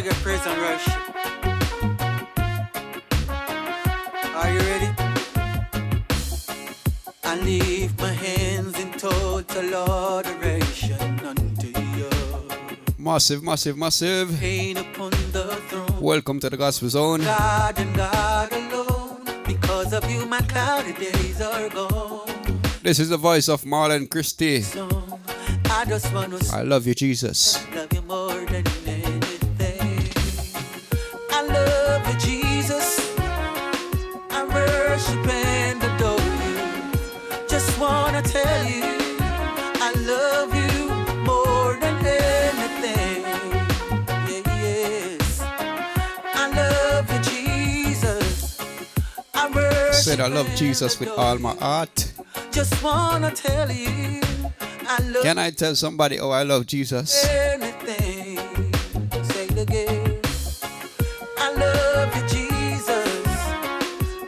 reggae praise and worship. Are you ready? I lift my hands in total adoration unto you. Massive, massive, massive. Pain upon the throne. Welcome to the Gospel Zone. God and God alone. Because of you, my cloudy days are gone. This is the voice of Marlon Christie. So, I just want to say, I love you, Jesus. I love you more than anything. I love you, Jesus. I worship and adore you. Just want to tell you, I love you more than anything. Yeah, yes. I love you, Jesus. I worship Said I love Jesus with all my heart. Just want to tell you, I love Can I tell somebody, oh, I love Jesus? anything. Say it again. I love you, Jesus.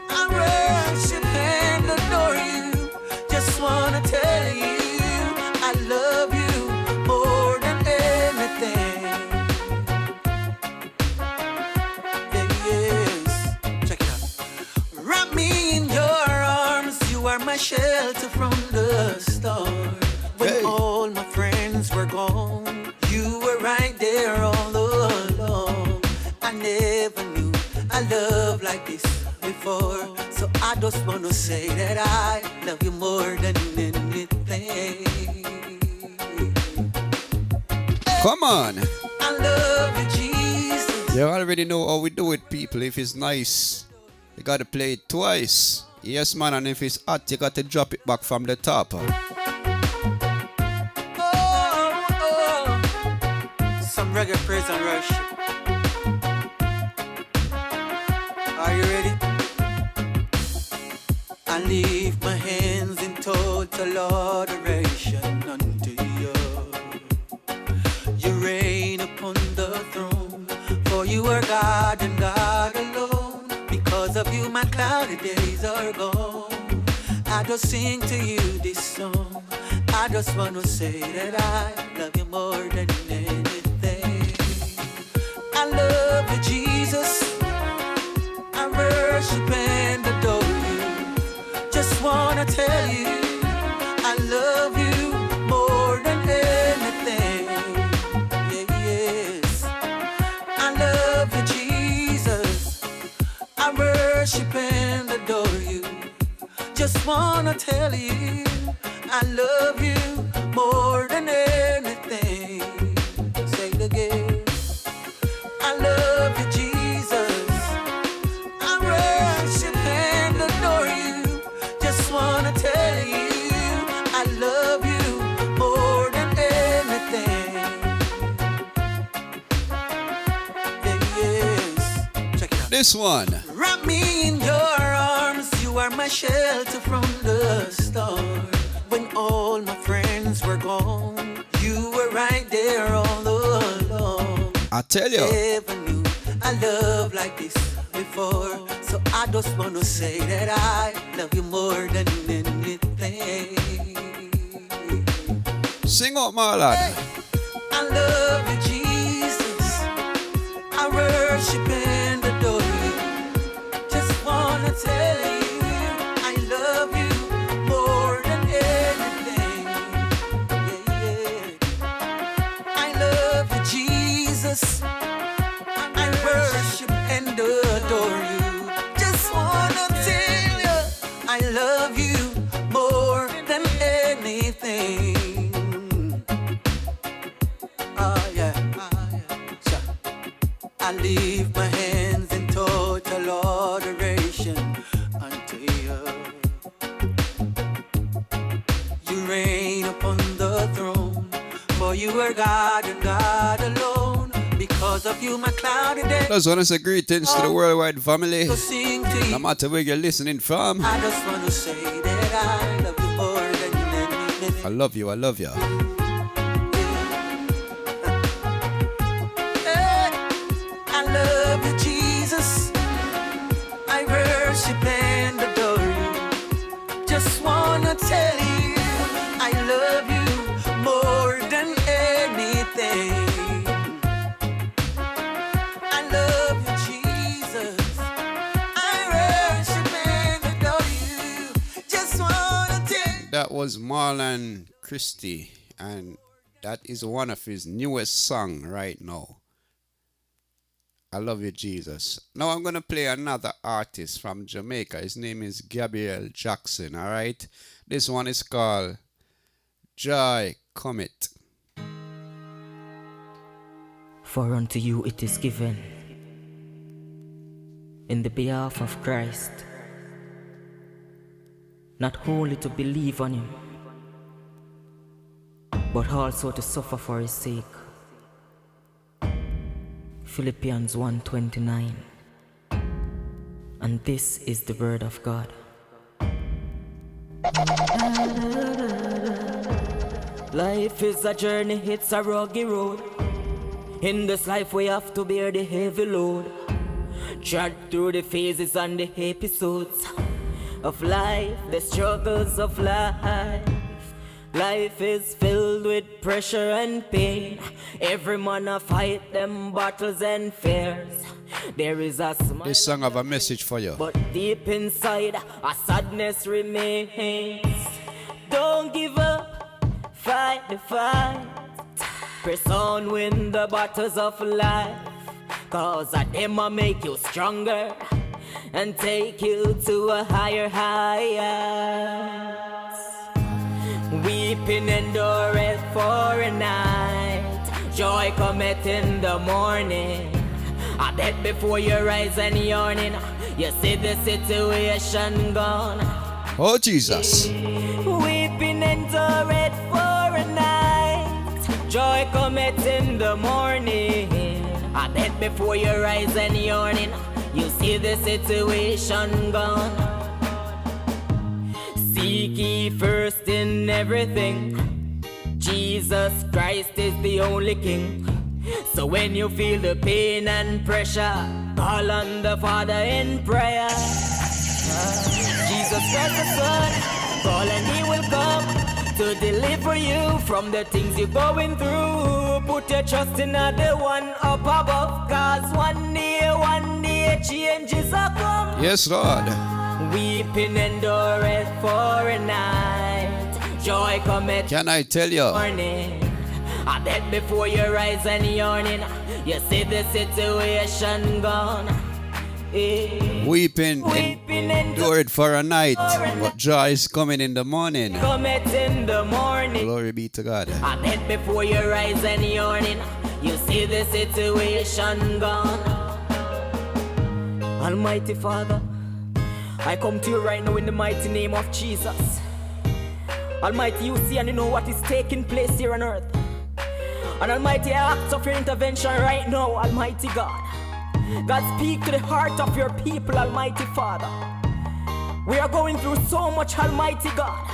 I worship and adore you. Just wanna tell you, I love you more than anything. Yeah, yes. Check it out. Wrap me in your arms. You are my shelter from the storm. When Hey. all my friends were gone, you were right there all along. I never knew a love like this before. So I just wanna say that I love you more than anything. Come on. I love you, Jesus. You already know how we do it, people. If it's nice, you gotta play it twice. Yes, man, and if it's hot, you gotta drop it back from the top. Some reggae praise and worship. Are you ready? I lift my hands in total adoration unto you. You reign upon the throne, for you are God and God alone. Because of you, my cloudy days are gone. I just sing to you this song. I just want to say that I love you more than anything. I love you, Jesus. I worship and adore you. Just want to tell you, I love you more than anything. Yeah, yes. I love you, Jesus. I worship and adore you. Just want to tell you, I love you more than anything. Say it again. I love you, Jesus. I worship and adore you. Just wanna tell you, I love you more than anything. Yeah, yes. Check it out. This one. Wrap me in your arms. You are my shelter from the storm. When all my friends were gone, you were right there all along. I tell you. Never knew a love like this before. So I just want to say that I love you more than anything. Sing up, Marlon. I love you, Jesus. I worship and adore you. Just wanna tell you, I love you more than anything. Yeah, yeah. I love you, Jesus. I worship and adore you. Just wanna tell you, I love you more than anything. Yeah. So, I leave my hands in total adoration unto you. You reign upon the throne, for you are God and God alone. Because of you, my cloudy day. Just want to say greetings to the worldwide family. So sing to No you. matter where you're listening from. I just want to say that I love you more than anything. I love you, I love you. I love you, Jesus. I worship and adore you. Just wanna tell you, I love you more than anything. was Marlon Christie, and that is one of his newest song right now. I love you, Jesus. Now I'm gonna play another artist from Jamaica. His name is Gabriel Jackson. All right, this one is called Joy Comet. For unto you it is given, in the behalf of Christ, not wholly to believe on him, but also to suffer for his sake. Philippians 1:29. And this is the word of God. Life is a journey, it's a rugged road. In this life we have to bear the heavy load. Trod through the phases and the episodes of life, the struggles of life. Life is filled with pressure and pain. Every man a fight them battles and fears. There is a smile. This song have a message for you. But deep inside, a sadness remains. Don't give up, fight the fight. Press on, win the battles of life. Cause a them will make you stronger and take you to a higher heights. Weeping endureth for a night, joy cometh in the morning. I bet before your eyes and yawning, you see the situation gone. Oh Jesus. Weeping endureth for a night, joy cometh in the morning. I bet before your eyes and yawning, you see the situation gone. Seek ye first in everything, Jesus Christ is the only King. So when you feel the pain and pressure, call on the Father in prayer. Jesus Christ the Son, call and He will come to deliver you from the things you're going through. Put your trust in the one up above, cause one day changes are come. Yes, Lord. Weeping endureth for a night, joy cometh. Can I tell you? Morning. I bet before your eyes and yawning, you see the situation gone. Weeping endured for a night, but joy is coming in the morning. Cometh in the morning. Glory be to God. I bet before your eyes and yawning, you see the situation gone. Almighty Father, I come to you right now in the mighty name of Jesus. Almighty, you see and you know what is taking place here on earth. And Almighty, I ask of your intervention right now, Almighty God. God, speak to the heart of your people, Almighty Father. We are going through so much, Almighty God.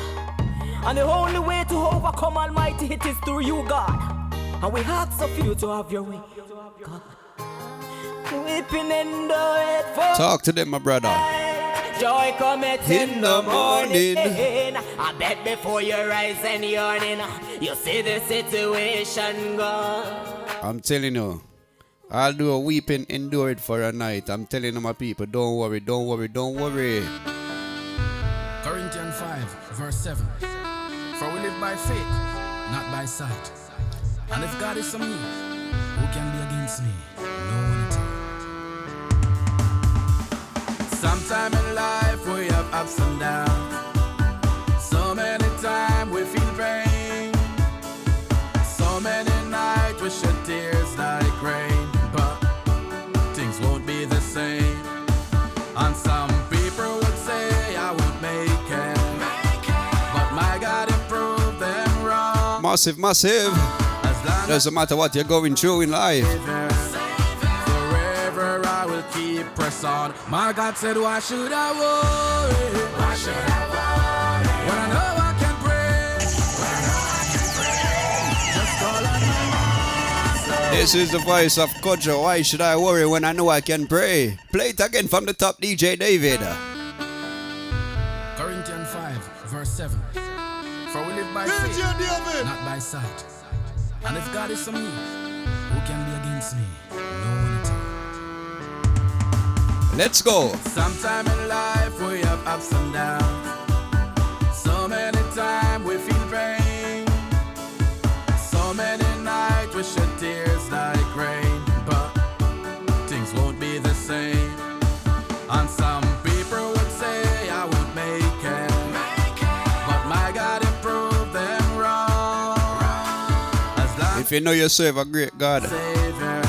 And the only way to overcome, Almighty, it is through you, God. And we ask of you to have your way, God. Weeping in the for Talk to them, my brother. joy cometh in the morning. I bet before your eyes and yawning, you see the situation gone. I'm telling you, I'll do a weeping endure it for a night. I'm telling you, my people, don't worry, don't worry, don't worry. Corinthians 5, verse 7. For we live by faith, not by sight. And if God is for me, who can be against me? No one at all. Sometime in life we have ups and downs. So many times we feel pain. So many nights we shed tears like rain. But things won't be the same. And some people would say I would make it. But my God improved them wrong. Massive, massive. Doesn't matter what you're going through in life. Forever I will keep press on. My God said, why should I worry? Why should I worry? When I know I can pray. When I know I can pray. Just call on my master. This is the voice of Kojo. Why should I worry when I know I can pray? Play it again from the top, DJ David. Corinthians 5, verse 7. For we live by faith, not by sight. And if God is for me, who can be against me? No one at all. Let's go. Sometime in life we have ups and downs. So many times we shed tears like rain, but things won't be the same. And some people would say I won't make it, but my God improved them wrong. As long If you know you serve a great God, Savior,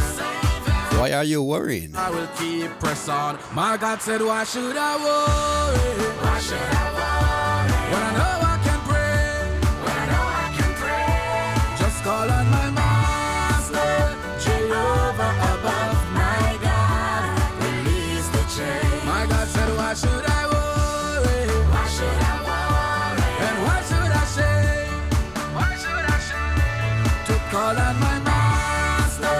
why are you worrying? I will keep press on. My God said, why should I worry? Why should I worry? When I know I can pray. When I know I can pray. Just call on my Master, Jehovah above. My God, release the chain. My God said, why should I worry? Why should I worry? And why should I shame? Why should I shame? To call on my Master,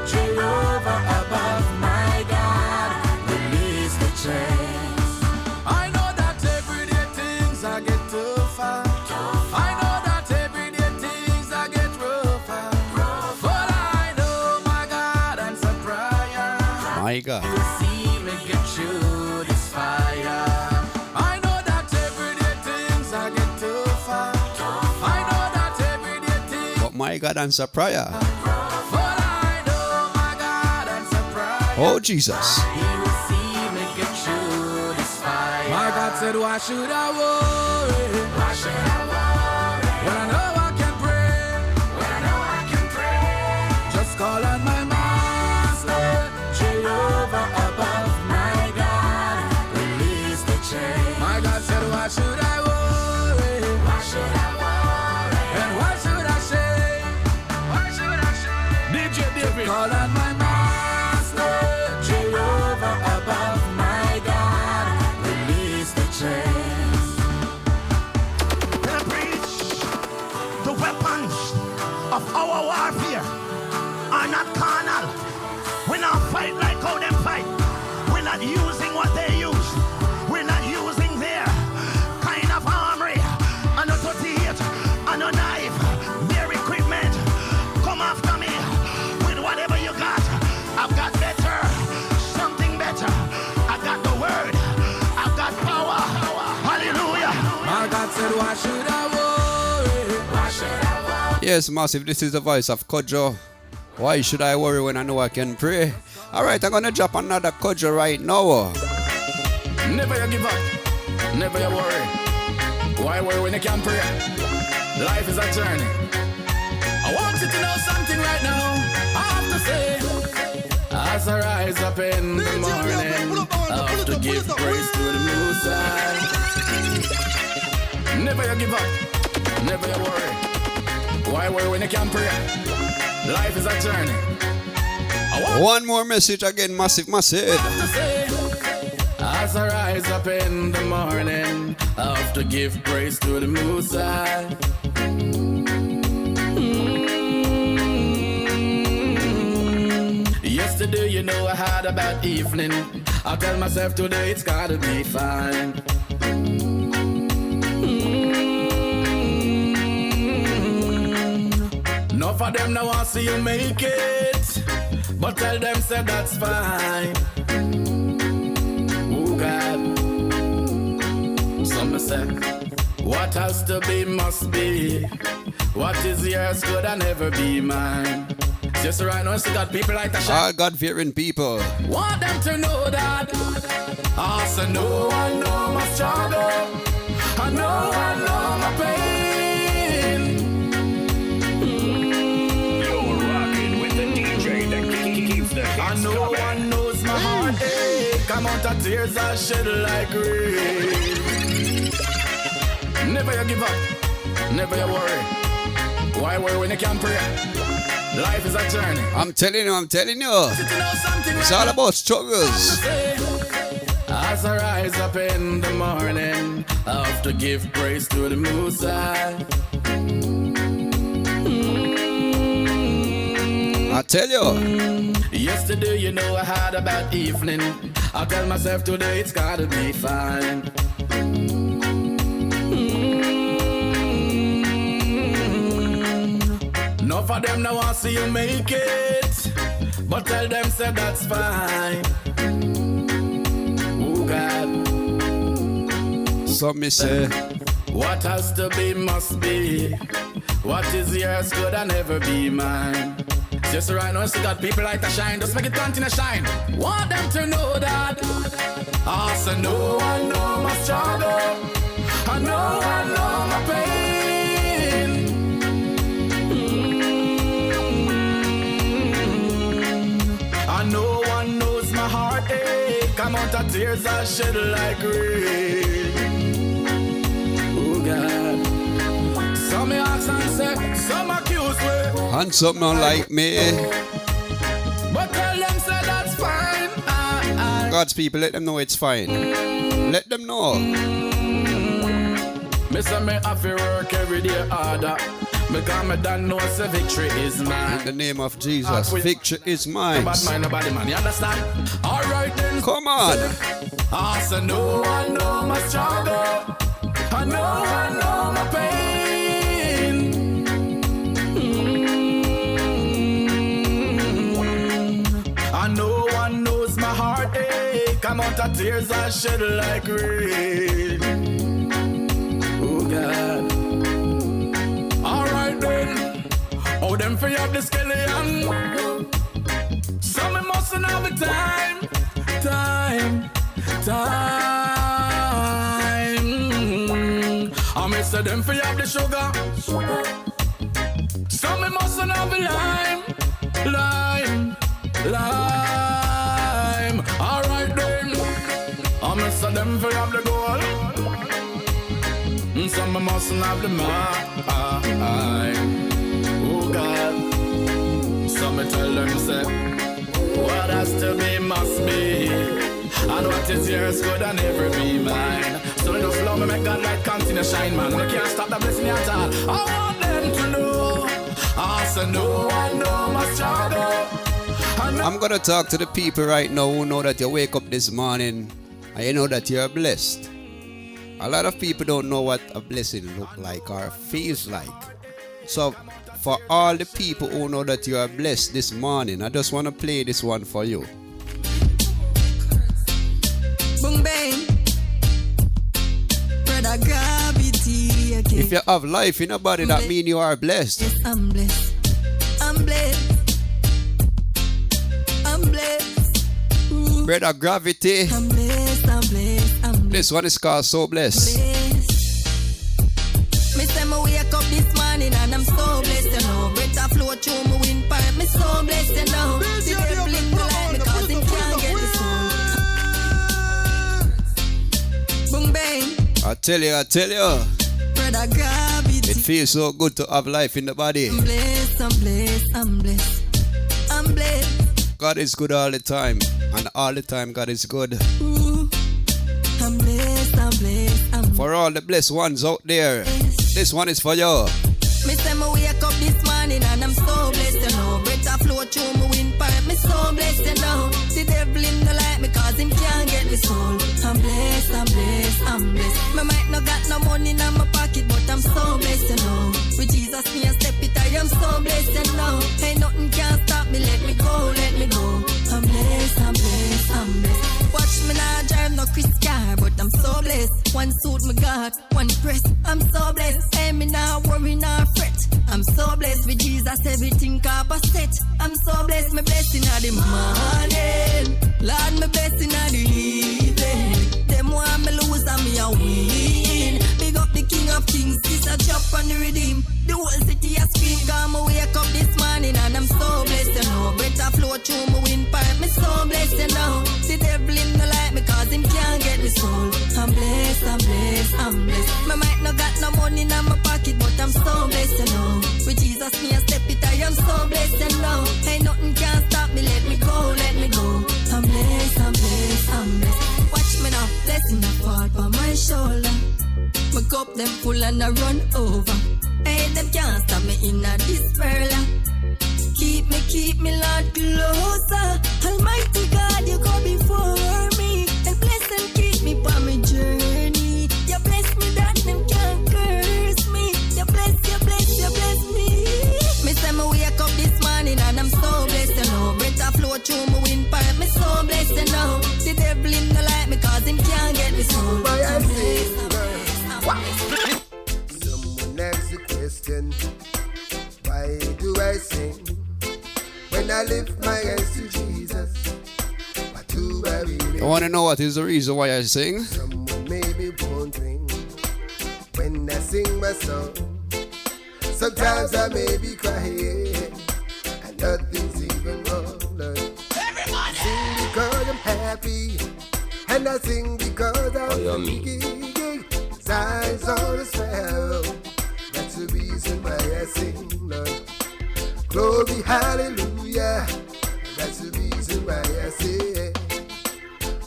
Jehovah above. My God, release the chains. I know that everyday things I get tougher. I know that everyday things I get rougher. But I know my God answer prayer. My God. You see me get through this fire. I know that everyday things I get tougher. I know that everyday things. But my God answer prayer. But I know my God answer prayer. Oh, Jesus. He will see me get through this fire. My God said, why should I worry? Why should I worry? When I know I can pray. When I know I can pray. Just call on my Master, Jehovah above. My God, release the chain. My God said, why should I worry? Why should I worry? And why should I shame? Why should I shame? DJ David. Call on my Master, Jehovah above. My God, release the chains. When I preach, the weapons of our warfare are not carnal. We're not fight like how them fight. We're not using what they use. We're not using their kind of armory. And a 38, and a knife, their equipment. Come after me with whatever you got. I've got better, something better. I got the word. I've got power. Hallelujah. My God said, why should I worry? Why should I worry? Yes, massive. This is the voice of Kojo. Why should I worry when I know I can pray? All right, I'm going to drop another Kojo right now. Never you give up, never you worry. Why worry when you can pray? Life is a journey. I want you to know something right now. I have to say, as I rise up in the morning, I have to give praise to the Most High. Never you give up, never you worry. Why worry when you can pray? Life is a journey. One more message again, massive. As I rise up in the morning, I have to give praise to the Most High. Yesterday, you know, I had a bad evening. I tell myself today it's gotta be fine. Enough of them now want to see you make it, but tell them say that's fine. Oh God, some say what has to be must be. What is yours could I never be mine. Just right now, so got people like that. All God-fearing people. Want them to know that. Also know I know my struggle. I know my pain. You're rocking with the DJ that keeps the I hits know coming. one knows my heartache. Amount of tears I shed like rain. Never you give up, never you worry. Why worry when you can pray? Life is a journey. I'm telling you. It's all right about struggles. As I rise up in the morning, I have to give praise to the Most High. I tell you. Yesterday, you know, I had a bad evening. I tell myself today it's gotta be fine. Enough of them now want to see you make it, but tell them say that's fine. Oh God, Some me say, what has to be must be. What is yours could I never be mine. Just right now, see got people like to shine. Just make it continue to shine. Want them to know that. Also, no one know my struggle. I know my pain. I know one knows my heartache. Amount of tears I shed like rain. Oh God. Some me ask and say, some accuse me. Hands up now like me. But tell them say that's fine. God's people, let them know it's fine. Let them know. Me say me have to work every day harder. Because me don't know say victory is mine. In the name of Jesus, victory is mine. Bad mind, nobody man, you understand? Alright then. Come on. I say no one know my struggle. I know my pain. I know one knows my heartache. Amount of tears I shed like rain. Oh God. Alright then. Oh them free up the skeleton. Some me mustn't have a time. I miss them free up the sugar. Some me mustn't have a lime. Alright then. I miss them free up the gold. Some me mustn't have the mine. Oh God. Some me tell them say, what has to be must be. And what is yours could never be mine. So just love me, make God light continue shine, man. We can't stop the blessing at all. I want them to know. I say no, I know my struggle. I'm going to talk to the people right now who know that you wake up this morning and you know that you're blessed. A lot of people don't know what a blessing look like or feels like. So for all the people who know that you are blessed this morning, I just want to play this one for you. Boom bang. Brother gravity again. If you have life in your body, that means you are blessed. Yes, I'm blessed. I'm blessed. I'm blessed. Ooh. Brother Gravity. I'm blessed. I'm blessed. I'm blessed. This one is called So Blessed. Me say me wake up this morning and I'm so blessed, you know. Better flow through my windpipe, me so blessed, you know. The devil in the light because he can't get the soul. Boom bang. I tell you. Brother gravity. It feels so good to have life in the body. I'm blessed, I'm blessed, I'm blessed. I'm blessed. God is good all the time. And all the time God is good. Ooh. I'm blessed, I'm blessed, I'm blessed. For all the blessed ones out there, this one is for you. Me say me wake up this morning and I'm so blessed, you know. Better flow through my windpipe, me so blessed, you know. The devil in the light because him can't get the soul. I'm blessed, I'm blessed, I'm blessed. Me might not got no money in my pocket, but I'm so blessed, you know. With Jesus me a step it, I am so blessed, you know. Ain't nothing can stop me, let me go, let me go. I'm blessed, I'm blessed, I'm blessed. Watch me now drive no Chris car, but I'm so blessed. One suit me got, one press, I'm so blessed. Hey, me now worry, now fret. I'm so blessed with Jesus, everything copper set. I'm so blessed, me blessing at the morning. Lord, me blessing at the evening. Them want me lose and me a win. Big up the King of Kings, this a drop on the redeem. The whole city a scream, cause me wake up this morning and I'm so blessed, you know. Better flow through my windpipe, me so blessed, you know. The devil in the light me cause him can't get the soul. I'm blessed, I'm blessed, I'm blessed. Me might not got no money in my pocket, but I'm so blessed, you know. With Jesus me a step it, I am so blessed, you know. Ain't nothing can stop me, let me go, let me go. I'm blessed, I'm blessed, I'm blessed. Watch me now, blessing a fall on my shoulder. My cup them full and I run over. Hey, them can't stop me in a despair. Keep me, Lord, closer. Almighty God, you go before me. And bless and keep me on my journey. You bless me that them can't curse me. You bless me. Me say me wake up this morning and I'm so blessed, you know. Better flow through my windpipe, me so blessed, you know. The devil in the light me cause him can't get the soul. I'm blessed, I'm blessed. Someone asks the question, why do I sing? when I lift my hands to Jesus. But do I really? I want to know what is the reason why I sing. Someone may be wondering when I sing my song. Sometimes I may be crying and nothing's even wrong. Everybody! I sing because I'm happy, and I sing because I'm thinking. Signs on the sparrow. That's the reason why I sing, Lord. Glory, hallelujah. That's the reason why I sing.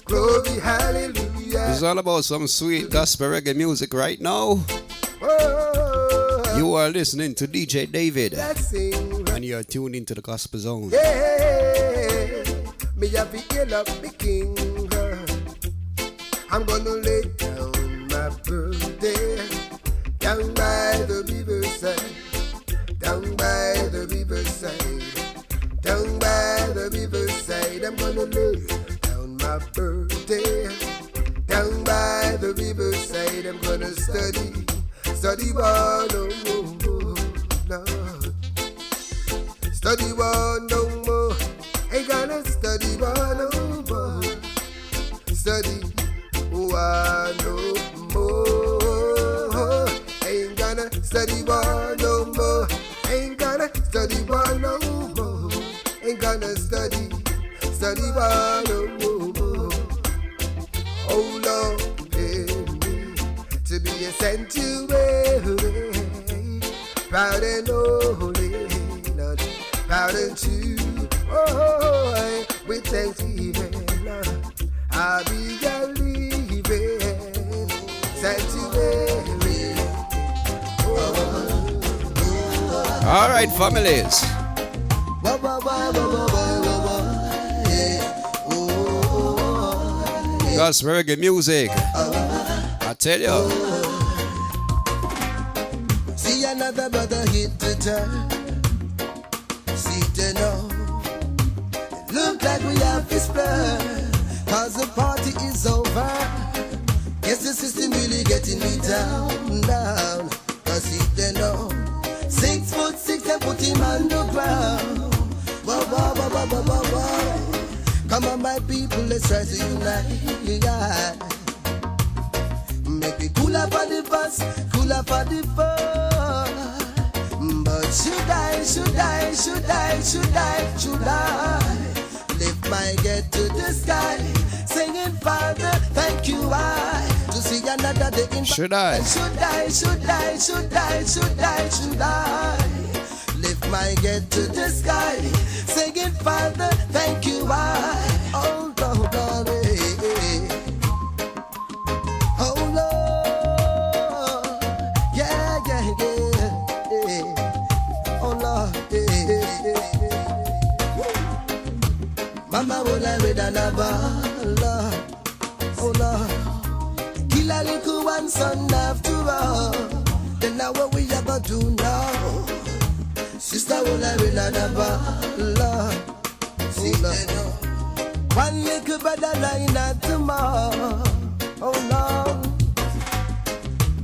Glory, hallelujah. It's all about some sweet gospel reggae music right now. Oh, you are listening to DJ David. Sing, and you're tuned into the Gospel Zone. Yeah, me have to heal up the king. I'm gonna lay down my birthday down by the riverside, down by the riverside, down by the riverside. I'm gonna lay down my birthday down by the riverside. I'm gonna study one, no more, Lord. Study one no more. Ain't gonna study one no more. Study one no more. Ain't gonna study one no more. Ain't gonna study one no more. Ain't gonna study one no more. Oh Lord, prepare me to be a sanctuary, proud and holy, Lord, proud and true. Oh, with thanksgiving, Lord, I'll be a living sanctuary. All right, families. Gospel reggae music. I tell you. See another brother hit the turn. See they know. Look like we have this blur. Cause the party is over. Guess the system really getting me down. Cause see they know. 6'6" and put him on the ground. Whoa. Come on, my people, let's try to unite. Make me cool up on the bus, cool up on the fun. But should I lift my head to the sky, singing Father, thank you, to see another day in. Should I lift my head to the sky, singing Father, thank you, oh Lord, oh Lord, yeah, oh Lord, Mama will I read another, Lord, oh Lord, kill a little one son after all, then now what we ever do now? Sister will I read another, Lord, oh Lord, one little brother lying at tomorrow, oh Lord,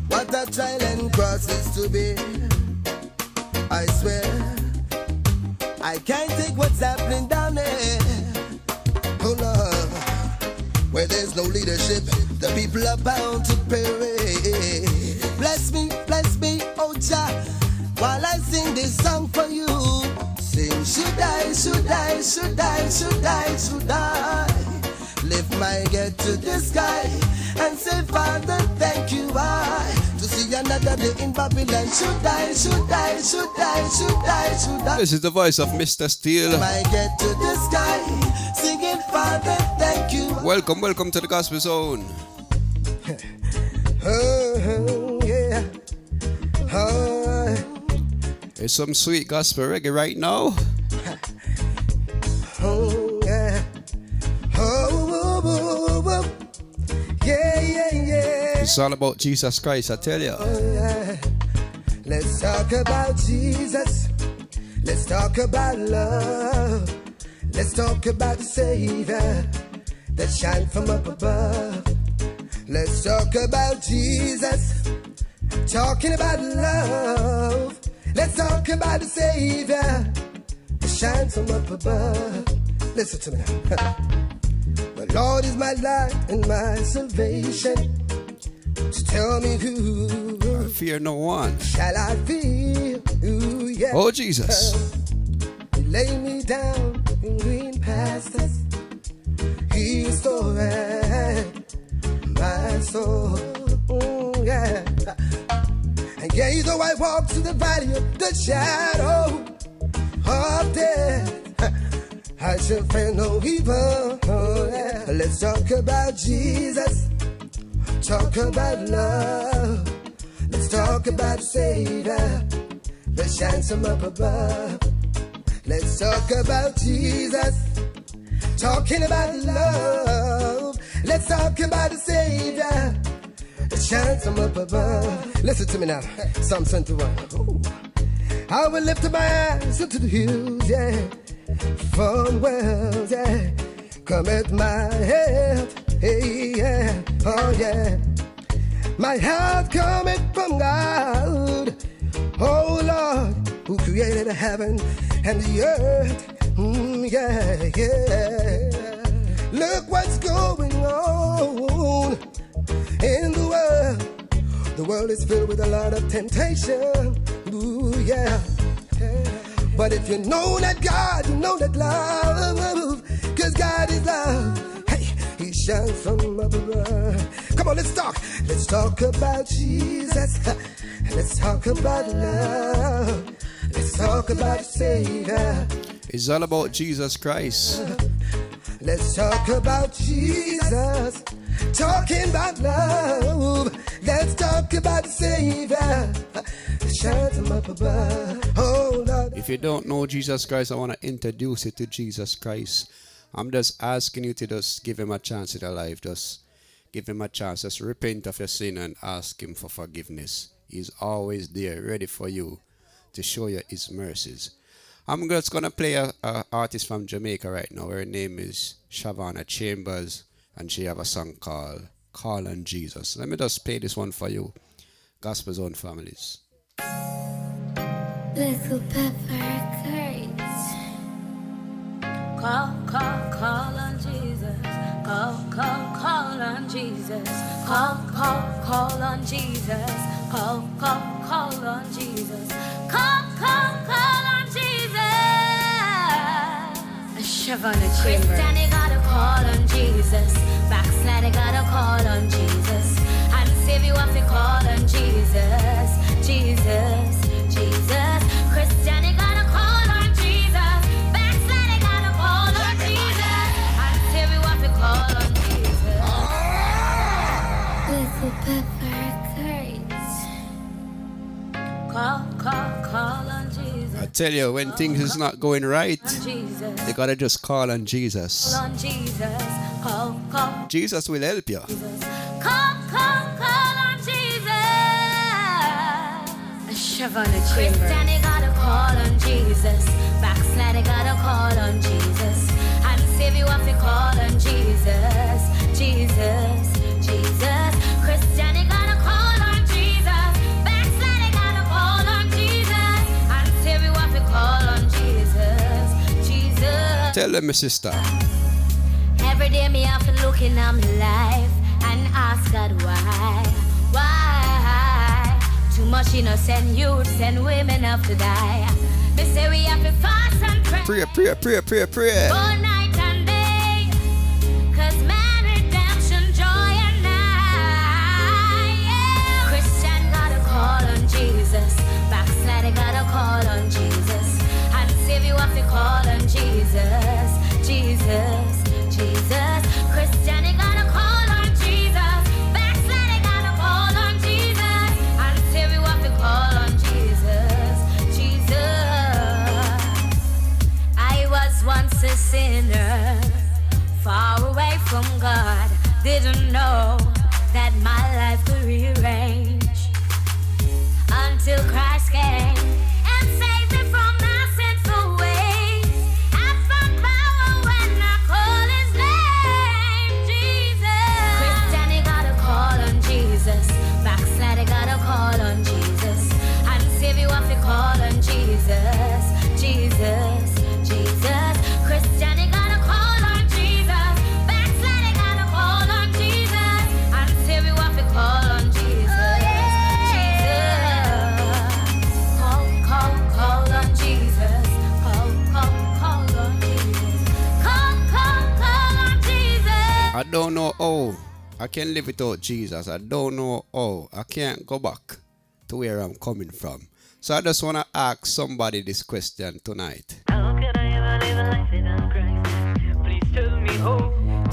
what a trial and crosses to be. I swear, I can't take what's happening down there. Oh Lord, where there's no leadership, the people are bound to perish. Bless me, oh Jah, while I sing this song for you. Sing, should I lift my head to the sky and say, Father, thank you, to see another day in Babylon. Should I? This is the voice of Mr. Steele. My head to the sky, singing, Father, thank you. Welcome to the Gospel Zone. Oh, yeah. Oh. It's some sweet gospel reggae right now. Oh, yeah. Oh. Yeah. It's all about Jesus Christ, I tell you. Oh, yeah. Let's talk about Jesus. Let's talk about love. Let's talk about the Savior that shine from up above. Let's talk about Jesus. Talking about love. Let's talk about the Savior shines from up above. Listen to me now. The Lord is my light and my salvation. So tell me who I fear no one. shall I fear? Ooh, yeah. Oh, Jesus. He lay me down in green pastures. He restored my soul. Ooh, yeah. And yea, though I walk through the valley of the shadow of death, I shall fear no evil. Oh, yeah. Let's talk about Jesus. Talk about love. Let's talk about Savior that shines from up above. Let's talk about Jesus. Talking about love. Let's talk about the Savior that shines from up above. Listen to me now. Psalm 21. Ooh. I will lift up my eyes into the hills, yeah. From wells, yeah. Cometh my help, hey, yeah. Oh, yeah. My help cometh from God, oh Lord, who created the heaven and the earth. Yeah, yeah. Look what's going on in the world. The world is filled with a lot of temptation. Ooh, yeah. But if you know that God, you know that love, cause God is love. Hey, He shines from up above. Come on, let's talk. Let's talk about Jesus. Let's talk about love. Let's talk about Savior. It's all about Jesus Christ. Let's talk about Jesus. Talking about love. Let's talk about Savior. Shines from up above. Oh, Lord. If you don't know Jesus Christ, I want to introduce you to Jesus Christ. I'm just asking you to just give him a chance in your life. Just give him a chance. Just repent of your sin and ask him for forgiveness. He's always there, ready for you to show you his mercies. I'm just going to play a artist from Jamaica right now. Her name is Shavannah Chambers, and she have a song called Call on Jesus. Let me just play this one for you, Gospel Zone families. Little pepper curds. Call on Jesus. Call on Jesus. Call on Jesus. Call on Jesus. Call on Jesus. Shavannah Chambers. Christian, you gotta call on Jesus. Backslide, you gotta call on Jesus. And save you have to call on Jesus. Jesus. Christian, you gotta call on Jesus. Backslide, you gotta call on Jesus. And save you have to call on Jesus. Little pepper curds. Call on Jesus. I tell you, when things is not going right, Jesus. you gotta just call on Jesus. Call on Jesus. Call. Jesus will help you. Call on Jesus. Shavannah Chambers. Christian, you gotta call on Jesus. Backslide, you gotta call on Jesus. And save you have to call on Jesus. Jesus. Christian, you gotta call on Jesus. Backslide, you gotta call on Jesus. And save you have to call on Jesus. Tell them, my sister. Every day me have to look in my life and ask God why. Too much innocent youths and women have to die. They say we have to fast and pray. Pray. All night and day. Cause man redemption, joy and night. Yeah. Christian gotta call on Jesus. Backslider gotta call on Jesus. And save you have to call on Jesus. Christian, you gotta call on Jesus. Backslide, you gotta call on Jesus. And save you have to call on Jesus. I was once a sinner, far away from God. Didn't know that my life could rearrange until Christ came and saved me from my sinful ways. I found power when I call His name, Jesus. Christian, you gotta call on Jesus. Backslide, you gotta call on Jesus. And save you have to call on Jesus. don't know how I can live without Jesus. I don't know how I can't go back to where I'm coming from. So I just want to ask somebody this question tonight. How could I ever live a life without Christ? Please tell me how.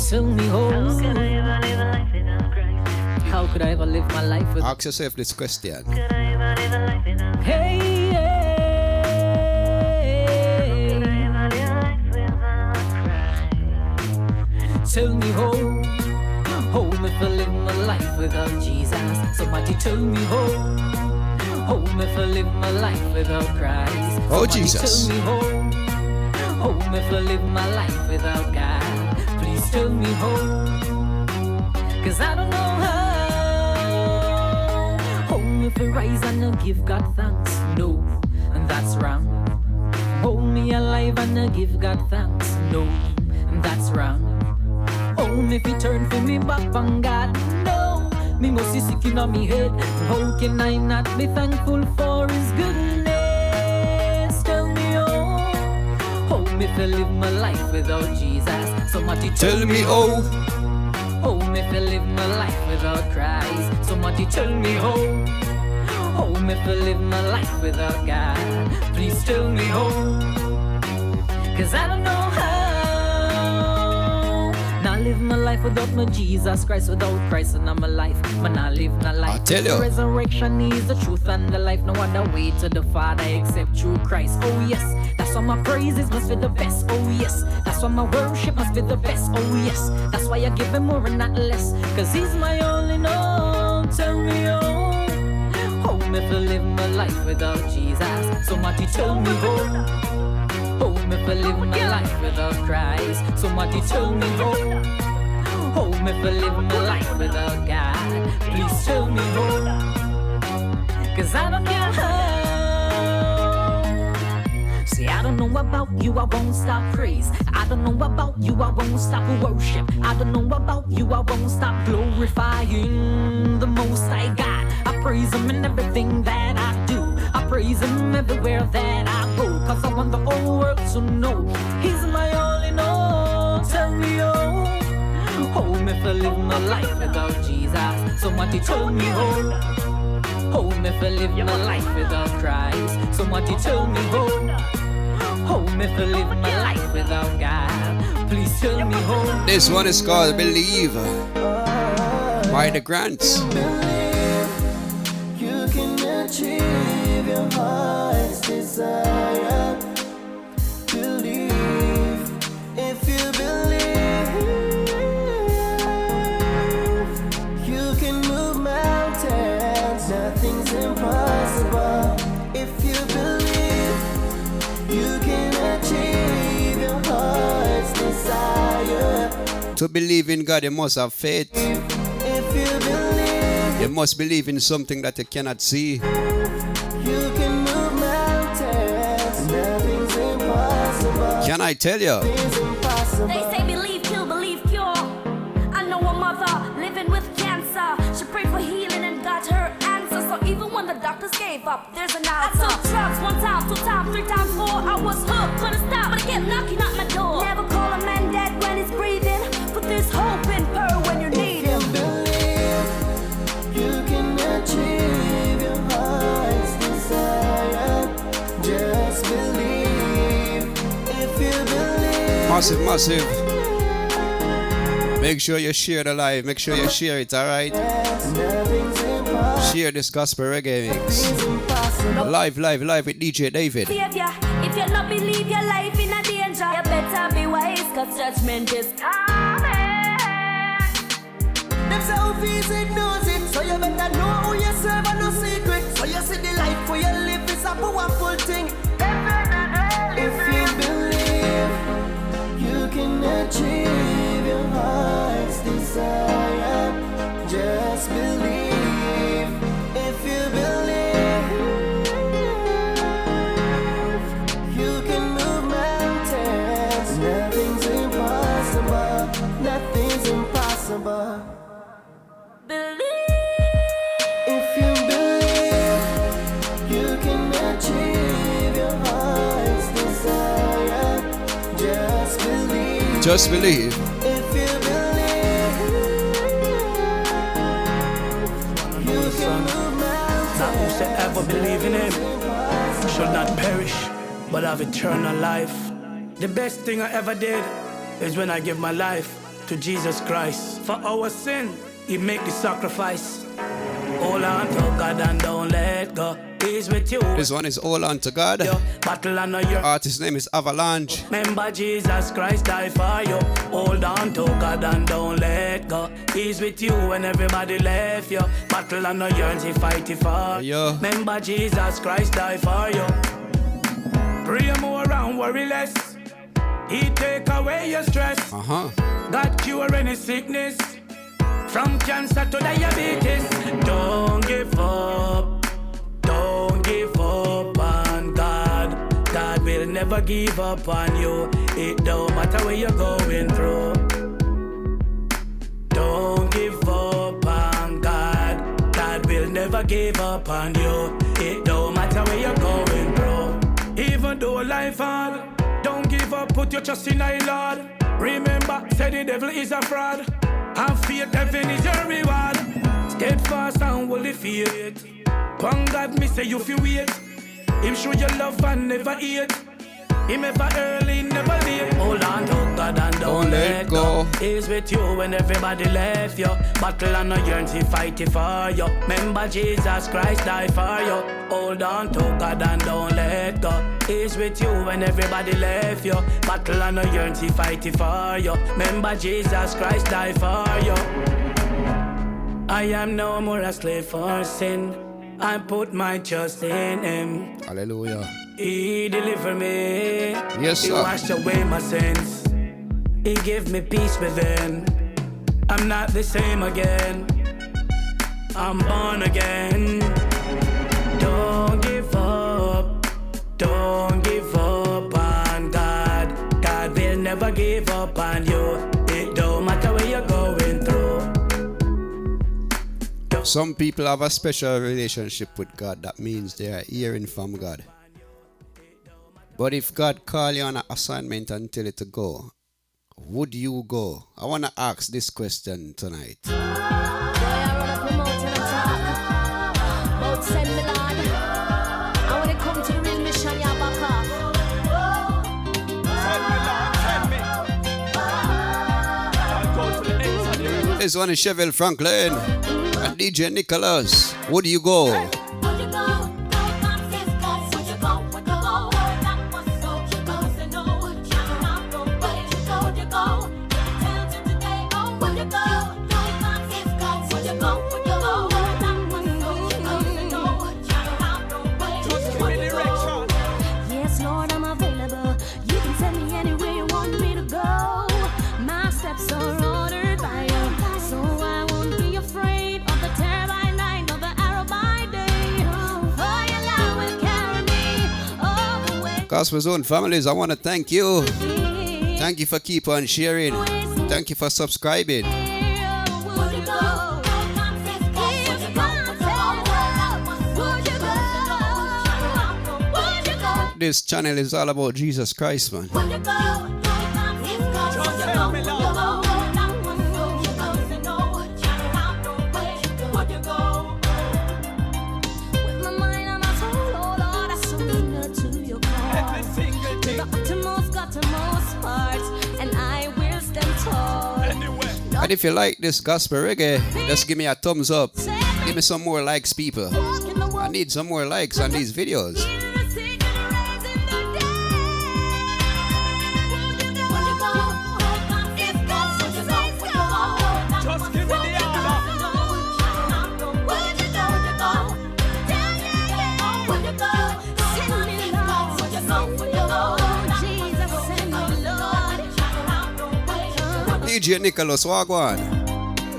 Tell me how. How could I ever live a life without Christ? How could I ever live my life without? Ask yourself this question. Could I ever live a life without? Hey, hey. How could I ever live a life without Christ? Tell me how. How me for live my life without Jesus? Somebody tell me how. How me for live my life without Christ? Oh, Jesus. Tell me how. How me for live my life without God? Please tell me how. Cause I don't know how. How me for rise and give God thanks? No, and that's wrong. Hold me alive and give God thanks? No, and that's wrong. Oh, me fi turn for me back on God? No, me must be sick in me head. How can I not be thankful for His goodness? Tell me how me fi live my life without Jesus? Somebody Tell me how. How me fi live my life without Christ? Somebody tell me how. How me fi live my life without God? Please tell me how. Cause I don't know how. Now live my life without my Jesus Christ. Without Christ in my life, man, I live my life. I tell you. The resurrection is the truth and the life. No other way to the Father except through Christ. Oh yes, that's why my praises must be the best. Oh yes, that's why my worship must be the best. Oh yes, that's why I give Him more and not less. Cause He's my all in all. Tell me how me to live my life without Jesus? Somebody tell me how. How me to live my life without Christ? Somebody tell me how. How me to live my life without God? Please tell me how. Cause I don't know how. See, I don't know about you, I won't stop praise. I don't know about you, I won't stop worship. I don't know about you, I won't stop glorifying the Most High God. I praise Him in everything that I do. I praise Him everywhere that I go. Cause I want the whole world to know He's my all in all. Tell me how me to live my life without Jesus? Somebody tell me how. How me to live my life without Christ? Somebody tell me how. How me to live my life without God? Please tell me how. This one is called Believe by the Grants. You can achieve your heart's desire. Believe, if you believe, you can move mountains. Nothing's impossible. If you believe, you can achieve your heart's desire. To believe in God, you must have faith. If you believe, You must believe in something that you cannot see. you can move mountains. Nothing's impossible. Can I tell you? Nothing's impossible. They say believe, kill, believe, cure. I know a mother living with cancer. She prayed for healing and got her answer. So even when the doctors gave up, there's an answer. I took drugs 1 time, 2 times, 3 times, 4. I was hooked, couldn't stop, but it kept knocking at my door. Never call a man dead when he's breathing. Put this hope in her when you need him. You can achieve your heart's desire. Just believe. If you believe, Massive, massive. Make sure you share the live. Make sure you share it, alright? nothing's impossible. Share this gospel reggae mix. Live with DJ David. Savior, if you not believe your life in a danger, you better be wise, cause judgment is coming. Them say how easy knows it. So you better know who you serve and no secret. So you see the life for you live is a powerful thing. If you believe, you can achieve your heart's desire. Just believe. If you believe, you can move mountains. Nothing's impossible. Nothing's impossible. If you believe, you can achieve your heart's desire. Just believe. Just believe. If you believe, Whoever believes in him should not perish, but have eternal life. The best thing I ever did is when I gave my life to Jesus Christ. For our sin, he make the sacrifice. Hold on to God and don't let go. He's with you. This one is Hold On to God. Battle on your artist's name is Avalanche. Remember Jesus Christ died for you. Hold on to God and don't let go. He's with you when everybody left you. Battle on the yearns, he fight it for you. Remember Jesus Christ died for you. Pray more and worry less. He take away your stress. God cure any sickness, from cancer to diabetes. Don't give up. Don't give up on God. God will never give up on you. It don't matter what you're going through. Don't give up on God. God will never give up on you. It don't matter what you're going through. Even though life hard, don't give up, put your trust in our Lord. Remember, say the devil is a fraud. Have faith, heaven is your reward. Steadfast and holy faith. Pon God, me say you feel wait. Him show your love and never hate. Him ever early, never late. Hold on to God and don't let go. He's with you when everybody left you. Battle on the yearns, he fight it for you. Remember Jesus Christ died for you. Hold on to God and don't let go. He's with you when everybody left you. Battle on the yearns, he fight it for you. Remember Jesus Christ died for you. I am no more a slave for sin. I put my trust in him. Hallelujah. He delivered me. Yes, sir. He washed away my sins. He gave me peace within. I'm not the same again. I'm born again. Don't give up. Don't give up on God. God will never give up on you. It don't matter where you're going through. Some people have a special relationship with God. That means they are hearing from God. But if God call you on an assignment and tell you to go, would you go? I want to ask this question tonight. Boy, I run up a mountain and talk about send me Lord. And when it come to the real mission, you back off. Send me Lord, send me. I'll go to the ends of the river. This one is Chevelle Franklin and DJ Nicholas. Would you go? Yes, Lord, I'm available. You can send me anywhere you want me to go. My steps are ordered by you, so I won't be afraid of the terror by night, of the arrow by day. For your love will carry me all the way. Gospel Zone families, I want to thank you. Thank you for keep on sharing. Thank you for subscribing. This channel is all about Jesus Christ, man. And if you like this gospel reggae, just give me a thumbs up. Give me some more likes, people. I need some more likes on these videos. DJ Nicholas, Wagwan.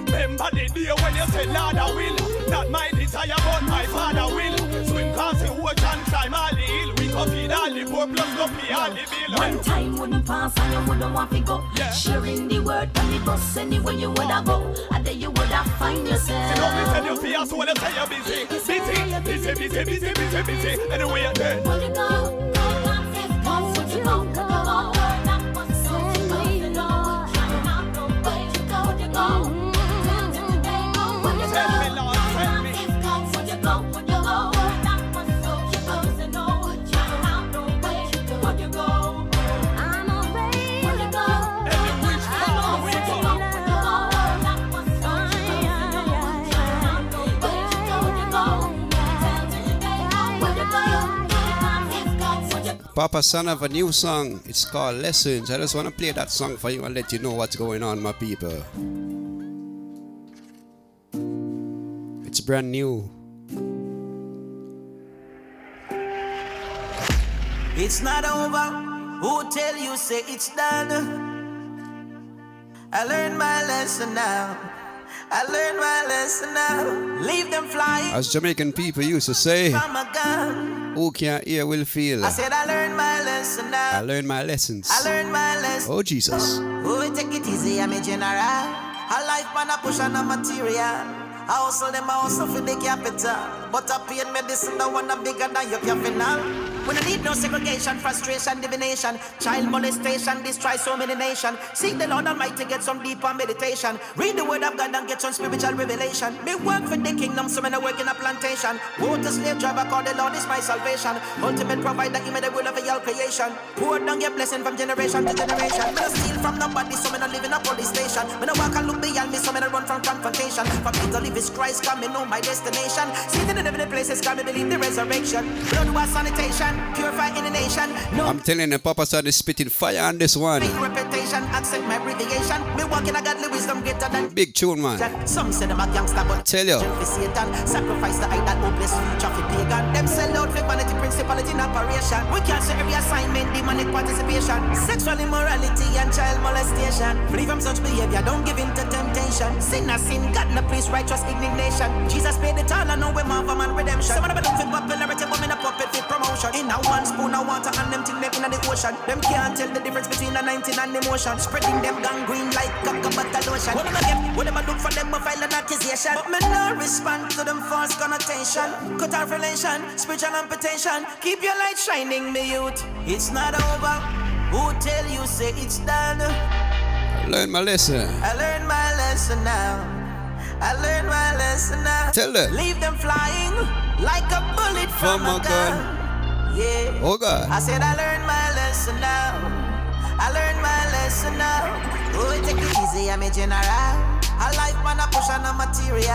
Remember the day when you said, Lord, I will. Not my desire, but my Father will. Swim past the ocean, climb all the hill. We go feed all the poor, plus go pay all the bill. One time wouldn't pass and you wouldn't want to go. Yeah. Sharing the word on the bus anywhere you would have go. And then you would have find yourself. You know me tell you fear, so when I say you're busy. Busy. Anyway you're dead. Would you go? Would you go? Papa Son of a new song. It's called Lessons. I just want to play that song for you and let you know what's going on, my people. It's brand new. It's not over. Who tell you say it's done? I learned my lesson now. I learned my lesson now. Leave them flying. As Jamaican people used to say, who can't hear will feel. I said I learned my lesson now. I learned my lessons. I learned my lesson. Oh Jesus. Oh, take it easy, I'm a general. A life man a push on a material. I hustle them, I hustle for the capital. But I pain medicine, the one bigger than your capital. We don't need no segregation, frustration, divination, child molestation, destroy so many nations. Seek the Lord Almighty, get some deeper meditation. Read the word of God and get some spiritual revelation. Me work for the kingdom, so I work in a plantation. Go to slave driver, call the Lord is my salvation. Ultimate provider, give me the will of all creation. Pour down your blessing from generation to generation. Me don't steal from nobody, so I don't live in a police station. Me don't walk and look beyond me, so I don't run from confrontation. For me to live is Christ, come me know my destination. Seated in heavenly places, come me believe the resurrection. Blood was sanitation. Purify in the nation. No, I'm telling you, Papa started spitting fire on this one. Reputation, accept my abbreviation. Me walk in a godly wisdom greater than big tune, man. Some say them a gangster, but tell you, Satan sacrifice the eye that hopeless future for pagan. Them sell out for vanity, principality in operation. We cancel every assignment, demonic participation, sexual immorality and child molestation. Flee from such behavior, don't give in to temptation. Sin a sin, God no please righteous indignation. Jesus paid it all, I know we have a man redemption. Some of them look for popularity, but me no puppet for promotion. In a one spoon of water and them think them in the ocean. Them can't tell the difference between a 19 and emotion. Spreading them gangrene like cocoa lotion. What them I get? What them I look for them I file an accusation. But me no respond to them false connotation. Cut off relation, spiritual amputation. Keep your light shining, me youth. It's not over. Who tell you say it's done? I learned my lesson. I learned my lesson now. I learned my lesson now. Tell them. Leave them flying like a bullet from a gun. Yeah. Oh God. I said I learned my lesson now. I learned my lesson now. Oh, take it easy, I'm a general. A life man a push on a material.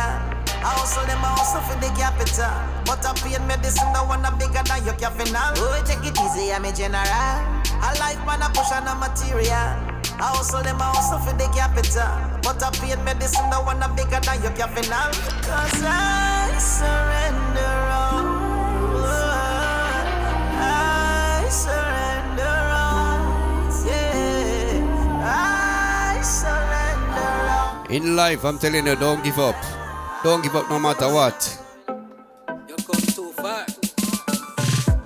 I hustle them, I hustle for the capital. But I pain medicine, the one bigger than your capital. Oh, take it easy, I'm a general. A life man a push on a material. I hustle them, I hustle for the capital. But I pain medicine, the one bigger than your capital. Cause I surrender all. I surrender all, yeah. I surrender all. In life, I'm telling you, don't give up. Don't give up no matter what. You come too far.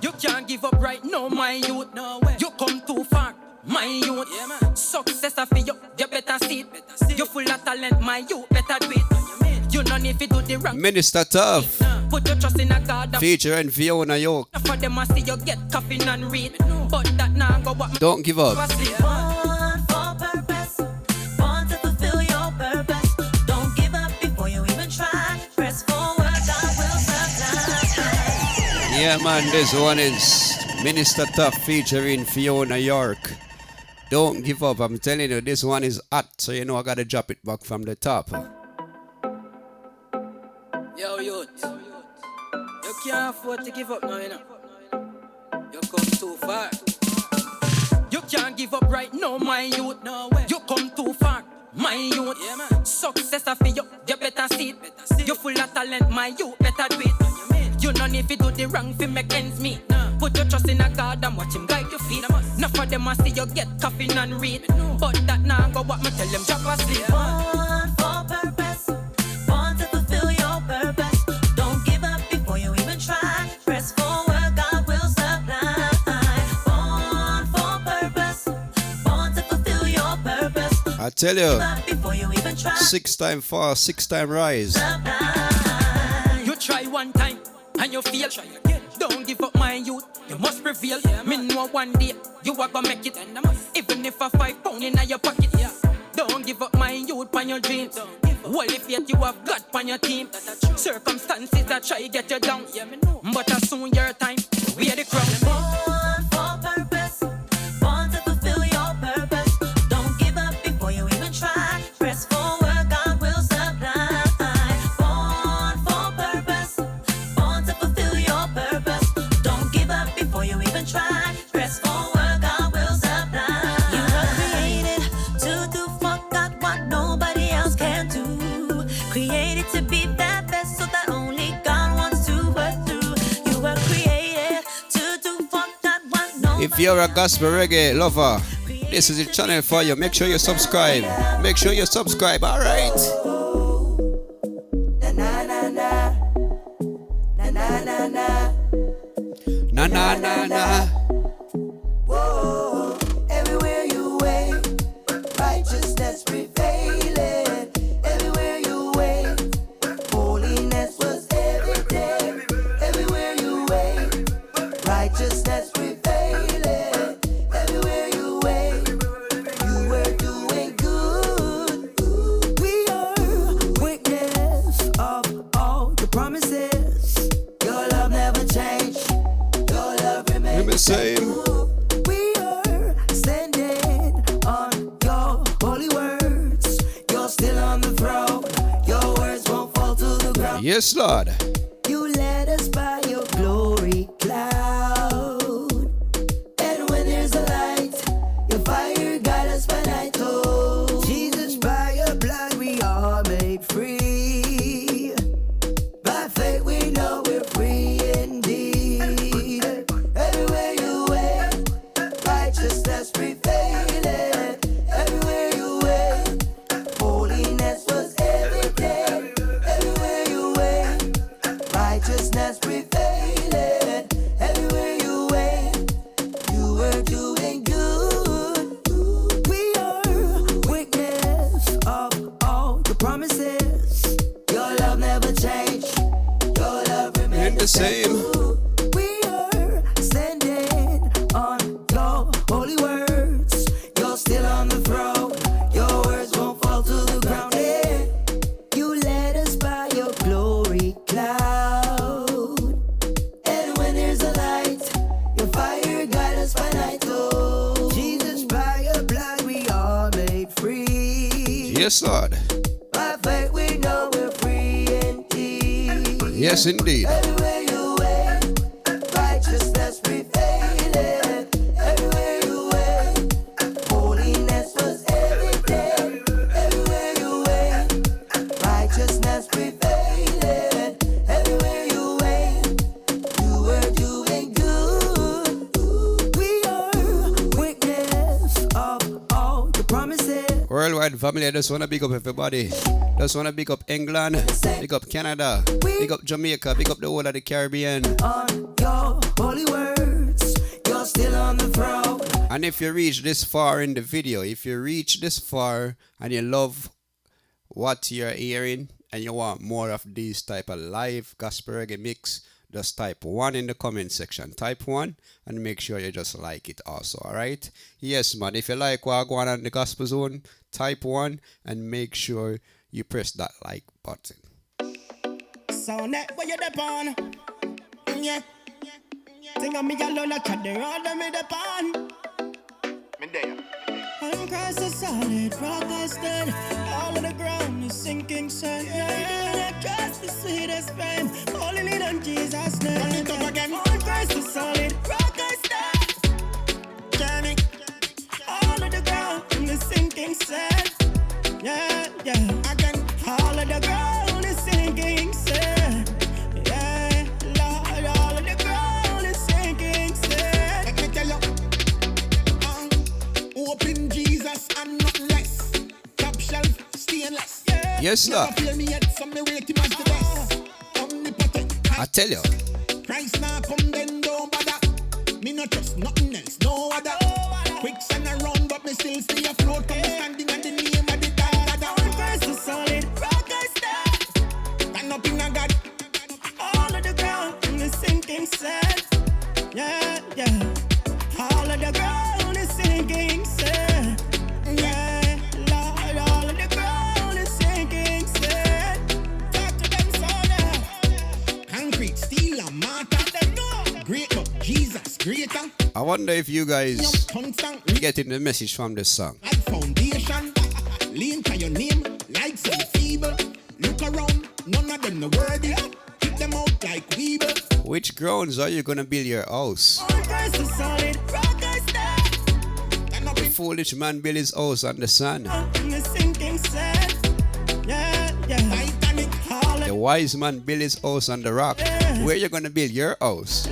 You can't give up right now, my youth. No way. You come too far, my youth. Yeah, man. Success for you, you better see it. You full of talent, my youth, better do it. You don't need to do the wrong. Minister Tough. Put your trust in a God. Featuring Fiona York. For them I see you get coffee and read. But that now go what. Don't give up. Born for purpose, born to fulfill your purpose. Don't give up before you even try. Press forward, God will supply. Yeah, man, this one is Minister Tough featuring Fiona York. Don't give up. I'm telling you, this one is hot, so you know I gotta drop it back from the top. Yo, youth, you can't afford to give up now, you know. You come too far. You can't give up right now, my youth. No way. You come too far, my youth. Yeah, man. Success for you, you better see it. You full of talent, my youth, better do it. You don't need to do the wrong thing, make ends meet. Put your trust in a God and watch him guide your feet. Enough of them I see you get coffee and read. But that now go what me tell them drop asleep. Born for purpose, born to fulfill your purpose. Don't give up before you even try. Press forward, God will supply. Born for purpose, born to fulfill your purpose. I tell you, Before you even try. 6 time fall, 6 time rise. You try one time and you fail. Try again. Don't give up, my youth. You must prevail. Yeah, me know one day you are gonna make it. Even if a 5 pound in your pocket. Yeah. Don't give up, my youth, on your dreams. Well, if yet you have God on your team. Circumstances that try get you down. Yeah, me know. But as soon your time, we are the crown. Born for purpose, born to fulfill your purpose. Don't give up before you even try. Press forward, God will supply. Born for purpose, born to fulfill your purpose. Don't give up before you even try. Press If you're a gospel reggae lover, this is the channel for you. Make sure you subscribe. Make sure you subscribe, alright? Na na na na. Whoa, everywhere you wait, righteousness prevailing. Everywhere you wait, holiness was evident. Everywhere you wait, righteousness prevailing. Everywhere you wait, you were doing good. We are witness of all your promises. Your love never changed. Your love remains the same. We are standing on your holy words. You're still on the throne. Your words won't fall to the ground. Yes, Lord. You led us by your glory cloud. And when there's a light, your fire guide us by night. Oh, Jesus, by your blood we are made free. By faith we know we're free indeed. Everywhere you went, righteousness prevailing. Everywhere you went, holiness was evident. Everywhere you went, righteousness prevailing. Everywhere you went, you were doing good. We are witness of all your promises. Your love never changed. Your love remains the same. We are standing on your holy words. You're still on the throne. Your words won't fall to the ground. Yeah. You led us by your glory cloud. And when there's a light, your fire guide us by night. Oh, Jesus, by your blood we are made free. Yes, Lord. By faith we know we're free indeed. Yes, indeed. Everywhere you went, righteousness prevailing. Everywhere you went, holiness was evident. Everywhere you went, righteousness prevailing. Everywhere you went, you were doing good. We are witness of all your promises. Worldwide family, I just want to big up everybody. Just want to big up England, big up Canada, big up Jamaica, big up the whole of the Caribbean. On your holy words, you're still on the throne. And if you reach this far in the video, if you reach this far and you love what you're hearing and you want more of these type of live gospel reggae mix, just type 1 in the comment section. Type 1 and make sure you just like it also, alright? Yes, man, if you like what going on in the gospel zone, type 1 and make sure you press that like button. So net where you depon? Yeah. Think of me alone, I cut the road and me depon. Me there. I'm Christ is solid, rock I stand. All of the ground is sinking sand. Yeah, Christ the sweetest fame. All in it on Jesus' name. Run it up again. I'm Christ is solid, rock I stand. Journey. All of the ground is sinking sand. Yeah, yeah. Again. All of the ground is sinking sand. Yeah, Lord, all of the ground is sinking sand. Let me tell you, open Jesus and nothing less. Top shelf, stainless. Yeah. Yes, Lord. I tell you. Christ now come then don't bother. Me not trust nothing else, no other. Quicksand around, but me still stay afloat. Come standing at the name of the God. Christ is solid, rock I stand. Stand up in a God. All of the ground in the sinking sand. Yeah, yeah. All of the ground is sinking sand. Yeah, Lord, all of the ground is sinking sand. Talk to them, so concrete, steel, and mortar. Great, but Jesus greater. I wonder if you guys getting the message from this song. Like foundation, lean to your name, like some feeble. Look around, none of them no worthy. Kick them out like weevil. Which grounds are you gonna build your house? The foolish man built his house on the sand. The wise man built his house on the rock. Where you gonna build your house?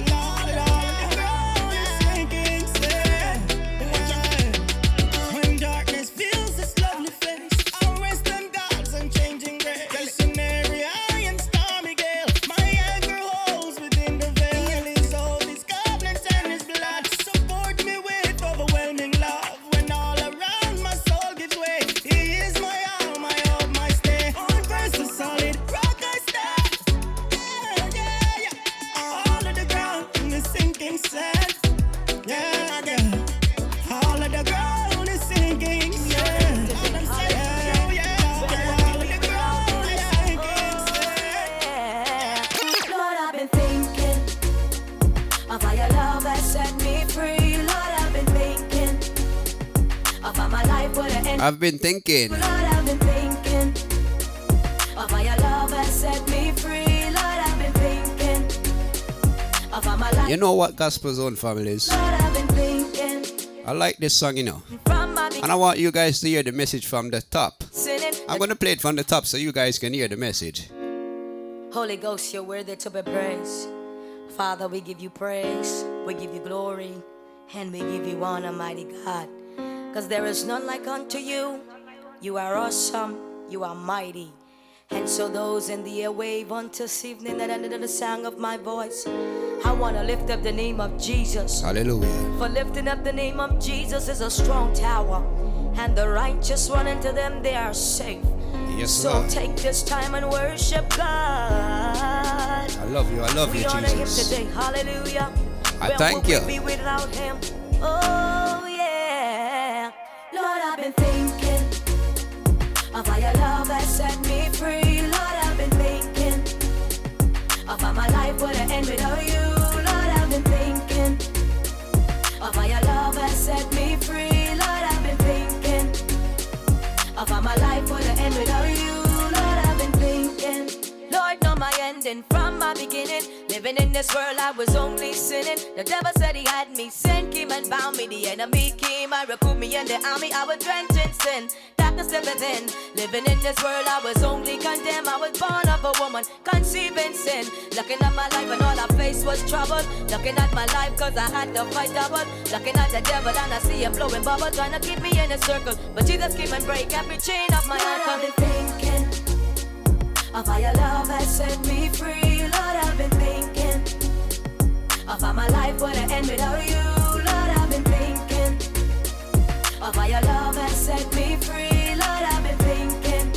I've been thinking. Lord, I've been thinking of how your love has set me free. Lord, I've been thinking of how my life. You know what Gospel Zone family is? Lord, I've been thinking I like this song, you know. from my And I want you guys to hear the message from the top. beginning. I'm going to play it from the top so you guys can hear the message. Holy Ghost, you're worthy to be praised. Father, we give you praise, we give you glory, and we give you honor, mighty God. Because there is none like unto you. You are awesome, you are mighty. And so those in the airwave unto this evening that under the sound of my voice, I want to lift up the name of Jesus. Hallelujah. For lifting up the name of Jesus is a strong tower, and the righteous run into them, they are safe. Yes, So Lord. take this time and worship God. I love you, We honor Him Jesus. today, hallelujah. I Where thank would you. we be without Him? Oh yeah. Lord, I've been thinking of how your love has set me free. Lord, I've been thinking of how my life would have ended without you. Lord, I've been thinking of how your love has set me free. Lord, I've been thinking of how my life would have ended without you. Lord, I've been thinking. Lord, know my ending from my beginning. Living in this world, I was only sinning. The devil said he had me, sin came and bound me. The enemy came and recruited me in the army. I was drenched in sin, darkness still within. Living in this world, I was only condemned. I was born of a woman, conceived in sin. Looking at my life and all I faced was trouble. Looking at my life cause I had to fight double. Looking at the devil and I see him blowing bubble, trying to keep me in a circle. But Jesus came and break every chain of my Lord, I've life. been thinking of how your love has set me free. Lord, I've been thinking of how my life would have ended without you. Lord, I've been thinking of how your love has set me free. Lord, I've been thinking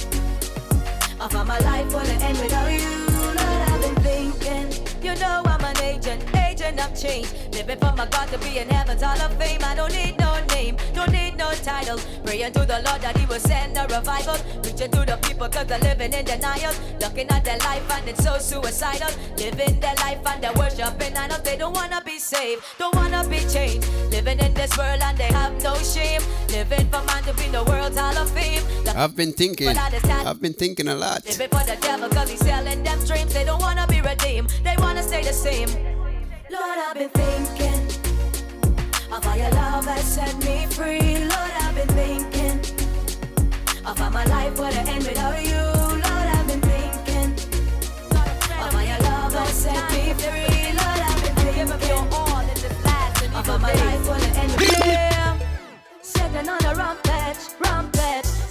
of how my life would have ended without you. Lord, I've been thinking. You know I'm an agent of change. Living for my God to be in heaven's hall of fame. I don't need no name, don't need no title. Praying to the Lord that He will send a revival. Preaching to the people cause they're living in denial. Looking at their life and it's so suicidal. Living their life and they're worshiping idols. They don't wanna be saved, don't wanna be changed. Living in this world and they have no shame. Living for man to be in the world's hall of fame. I've been thinking a lot. Living for the devil cause he's selling them dreams. They don't wanna be redeemed, they wanna stay the same. Lord, I've been thinking of how your love has set me free. Lord, I've been thinking of how my life would have ended without you. Lord, I've been thinking of how your love has set me free. Lord, I've been thinking of how my life would have ended without you. Sitting on a rampage,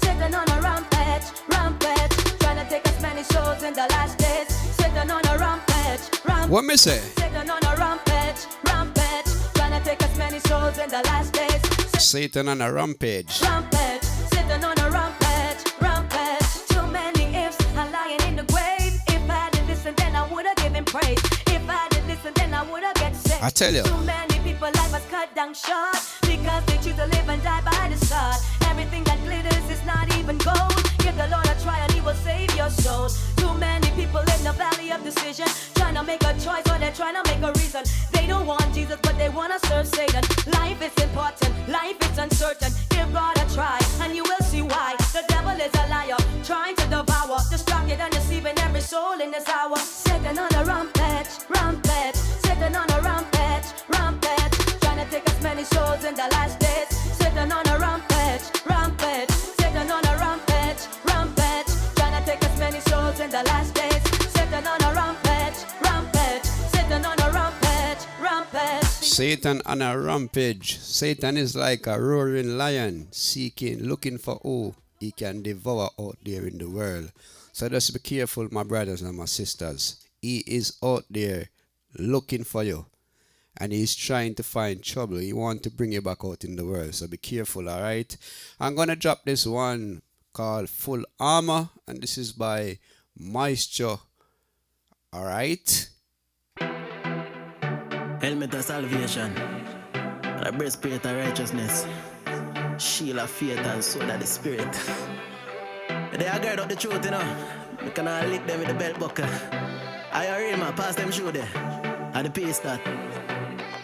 sitting on a rampage, trying to take as many souls in the last days. Sitting on a rampage. What me say? Sitting on a rampage, trying to take as many souls in the last days. Satan on a rampage. Rampage, sitting on a rampage. Too many ifs are lying in the grave. If I didn't listen, then I would have given praise. If I didn't listen, then I would have get saved. I tell you. Too many people life was cut down short because they choose to live and die by the sword. Everything that glitters is not even gold. Give the Lord a try and He will save your soul. Too many people in the valley of decision, trying to make a choice or they're trying to make a reason. They don't want Jesus but they want to serve Satan. Life is important, life is uncertain. Give God a try and you will see why. The devil is a liar, trying to devour, distracted and deceiving every soul in this hour. Sitting on a rampage, sitting on a rampage, trying to take as many souls in the last days. Sitting on a rampage, sitting on a rampage, trying to take as many souls in the last days. Sitting on a rampage, sitting on a rampage. Satan on a rampage. Satan is like a roaring lion, looking for who he can devour out there in the world. So just be careful, my brothers and my sisters. He is out there looking for you. And he's trying to find trouble. He wants to bring you back out in the world. So be careful, alright? I'm going to drop this one called Full Armor. And this is by Maestro. Alright? Helmet of salvation, and a breastplate of righteousness, shield of faith and sword of the spirit. They are guard up the truth, you know. We cannot lick them with the belt buckle. I already man, pass them shoe there. And the peace that.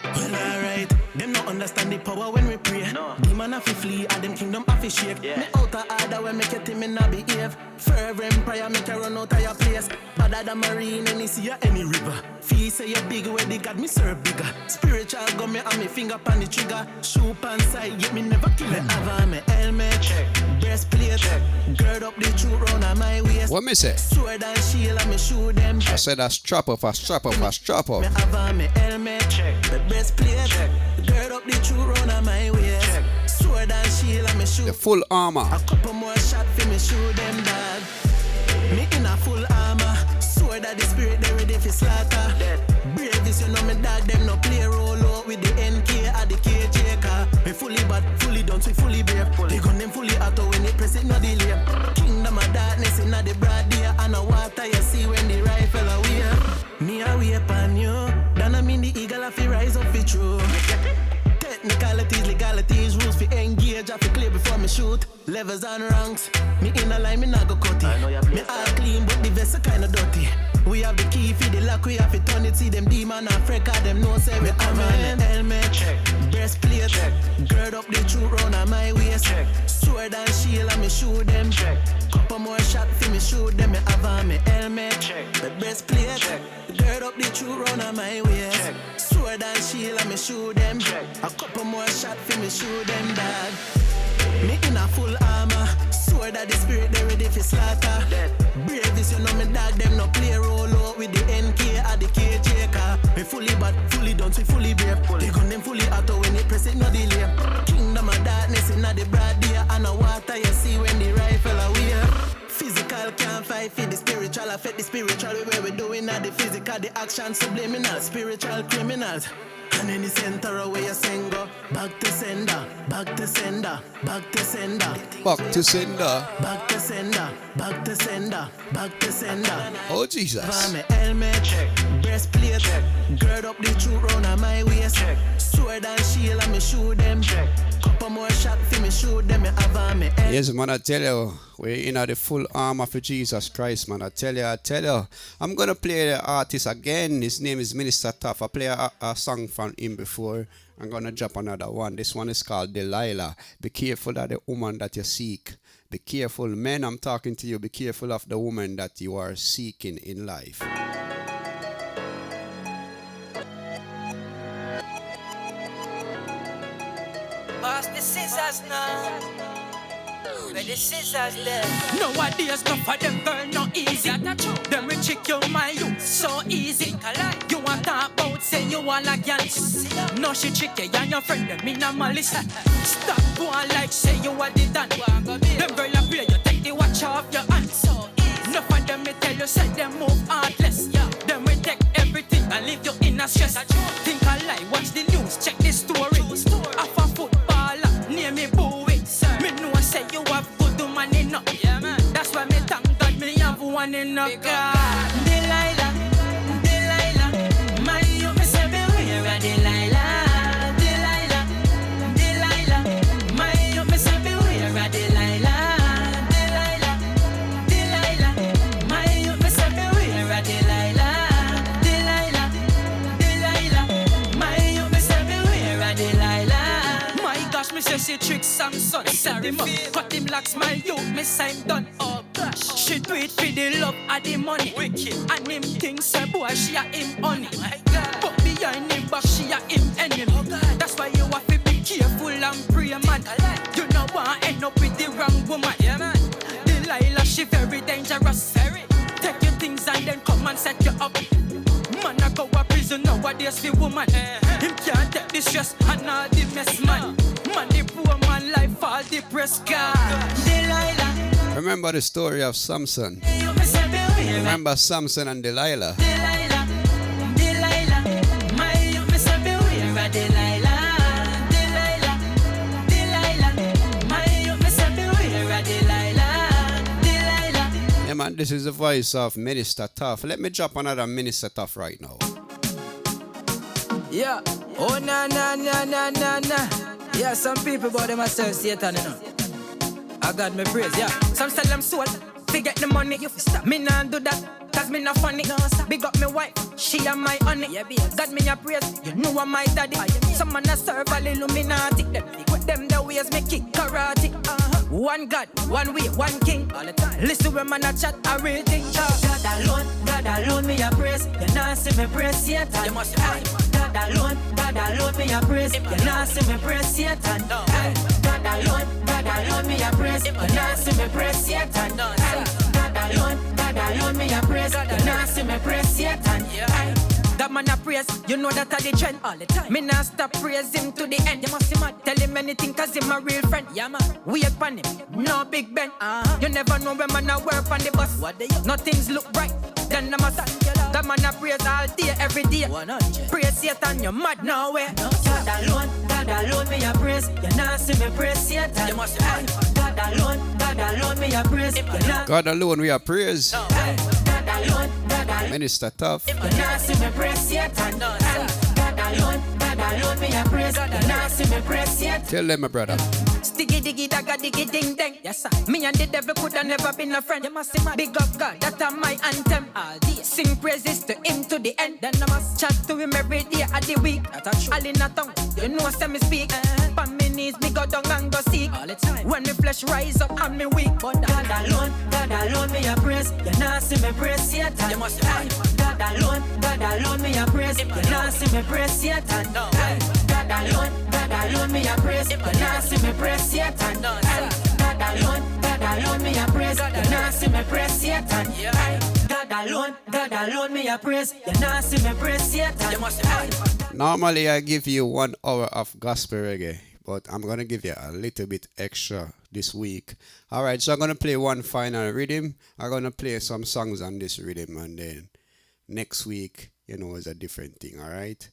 Well, alright. Them not understand the power when we pray. No. demon have to flee, and them kingdom have to shake. Me out of order when me get him in a behave. Forever in prayer, make you run out of your place. Better than marine, any sea or any river. Feel say you're big, where they got me serve bigger. Spiritual gun me and me finger on the trigger. Shoot pan side, yet me never kill it. Have on me helmet, breastplate, gird up the truth round on my waist. What me say? Sword and shield and me shoot them. I said a strap up, a strap up, a strap up. Me have on me helmet, the breastplate, gird up the truth round on my waist. Sword and shield and me shoot. The full armor. A couple more shots for me shoot them dog. Me in a full armor. Sword of the spirit, they ready for slaughter. Brave is you know me dog, them no play roll out with the NK or the KJ car. Me fully bad, fully done, so fully brave. They gun them fully auto when they press it, no delay. Kingdom of darkness in the broad day. And the water you see when the rifle away. Me a way upon you. Then I mean the eagle have to rise up for true. Technicalities, legalities, rules for engage. I feel clear before me shoot. Levels and ranks. Me in a line, me not go cut it. Me all clean, but the vessel kinda dirty. We have the key for the lock, we have to turn it. See them demon and freak, them no say we have an helmet, breastplate, gird up the truth round on my waist. Sword and shield and me shoot them. Couple more shot for me shoot them. Me have on me helmet, the breastplate, gird up the truth round on my waist. Sword and shield and me shoot them. A couple more shot for me shoot them, dad. Me in a full armor. Sword of the spirit, they ready for slaughter. Brave is you know me dog, them no play roll out with the NK or the KJ car. Me fully bad, fully done, so fully brave. They gun them fully auto when they press it, no delay. Kingdom of darkness in the broad day. And the water you see when the rifle away. Physical can't fight for the spiritual. Affect the spiritual where we doing at the physical. The action subliminal, spiritual criminals. And in the center of where you sing go. Back to sender, back to sender, back to sender. Back to sender. Back to sender, back to sender, back to sender. Oh Jesus. Have me helmet, breastplate, gird up the truth round on my waist. Sword and shield and me shoot them. Couple more shot for me shoot them. Me have on me helmet. Yes, man, I tell you, we're in the full armor for Jesus Christ, man. I tell you. I'm gonna play the artist again. His name is Minister Tough. I play a song from him before. I'm gonna drop another one. This one is called Delilah. Be careful of the woman that you seek. Be careful, men, I'm talking to you. Be careful of the woman that you are seeking in life. Pass the scissors now. Where the scissors there? Nowadays, no for them girl, no easy. Them we trick you, my you, so easy. You want talk about say you want a girl. No, she trick you and your friend, them in a malice. Stop going like say you are the done. Them girl up here, you take the watch off your hands. No for them, me tell you, say them move heartless. Them we take everything and leave you in a stress. Think I lie, watch the news, check the story. Half a footballer, name me Bowie. Me know say you have good woman enough. Yeah, man. That's why me thank God me have one enough. Delilah, my you me say beware of Delilah. Delilah, my you me say beware of Delilah. Delilah, my you me say beware of Delilah. Delilah, my you me say beware of Delilah. My gosh, me say she tricks Samson. Set him up, cut him locks, my youth, me sign done. Oh gosh, she do it for the love of the money. Wicked, and him thinks say boy she a him honey. But behind him back she a him enemy. That's why you have to be careful and pray, man. You know want end up with the wrong woman. Yeah, man. Delilah, she very dangerous. Take your things and then come and set you up. Man, I go a prison nowadays for woman. Him can't take the stress and all the mess, man. Man, the poor man life all depressed. Delilah. Remember the story of Samson. Remember Samson and Delilah. Delilah, my you me say beware of Delilah. Delilah, my you me say beware of Delilah. Yeah, man, this is the voice of Minister Tough. Let me drop another Minister Tough right now. Yeah. Oh, na. Yeah, some people about them myself Satan, you know. I got me praise, yeah. Some sell them soul, forget the money. You stop. Me nah do that, cause me not funny. No, big up me wife, she and my honey. Yeah, God me a praise, you know I'm my daddy. Some man a serve a little Illuminati. Them Them the ways me kick karate. One God, one way, one king. All the time. Listen when man a chat, I really think. God alone, me a praise. You not see me praise Satan. You must God alone, me a praise. You not see me praise Satan. God alone, me a praise. You not see me praise Satan. God alone, me a praise. You not see me praise Satan. That man a praise, you know that I the trend all the time. Me not stop praise him to the end. You must see man, tell him anything cause him a real friend. Yeah man, wait upon him, no big Ben. You never know when man a work on the bus. What they Nothing's look bright, then I'm a son. That man a praise all day, every day. 100. Praise Satan, you mad nowhere. God alone, me a praise. You not see me praise Satan. You must God alone, me a praise. God alone, we are praise. Minister Tough. You not see me praise Satan. God alone, me a praise. You not see me praise Satan. Tell them, my brother. Stiggy diggy dagga diggy ding ding. Yes sir. Me and the devil coulda never been a friend. You must see my big up God, that are my anthem. All day sing praises to him to the end. Then I must chat to him every day of the week. All in a tongue, you know say me speak. On me knees, me go down and go seek. All the time. When me flesh rise up and me weak. But God alone, me a praise. You not see me praise Satan. You must God alone, me a praise. You not see me praise Satan. God alone, me a praise. You not see me praise Satan. God alone, me a praise. You not see me praise Satan. God alone, me a praise. You not see me praise Satan. Normally I give you 1 hour of gospel reggae, but I'm gonna give you a little bit extra this week. Alright, so I'm gonna play one final rhythm. I'm gonna play some songs on this rhythm, and then next week, you know, is a different thing. Alright,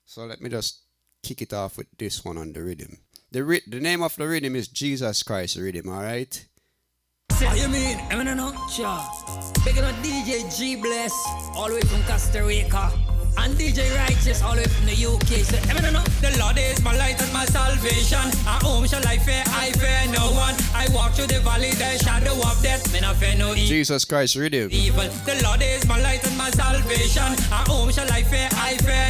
so let me just kick it off with this one on the rhythm. The name of the rhythm is Jesus Christ Rhythm. Alright. What you mean? I mean, no, sure. Picking up DJ G Bless, all the way from Costa Rica. And DJ Righteous, all the way from the UK. So, I mean, no, The Lord is my light and my salvation. At home shall I fear no one. I walk through the valley, the shadow of death. Me not fear no Jesus Christ Rhythm. evil. The Lord is my light and my salvation. At home shall I fear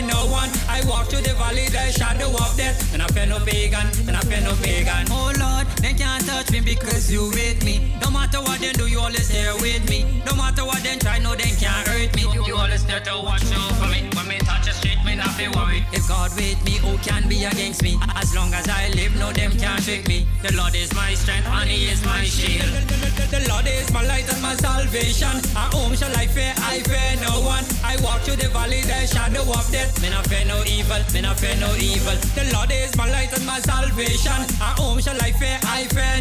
no one. I walk through the valley, the shadow of death. Me not fear no pagan, me not fear no pagan. oh Lord, they can't touch me because you with me. No matter what they do, you always there with me. No matter what they try, no, they can't hurt me. You always there to watch out for me. When me touch the street, me not be worried. If God with me, who can be against me? As long as I live, no them can't trick me. The Lord is my strength and He is my shield. The Lord is my light and my salvation. At home shall I fear no one. I walk through the valley, the shadow of death. Me not fear no evil, me not fear no evil. The Lord is my light and my salvation. At home shall I fear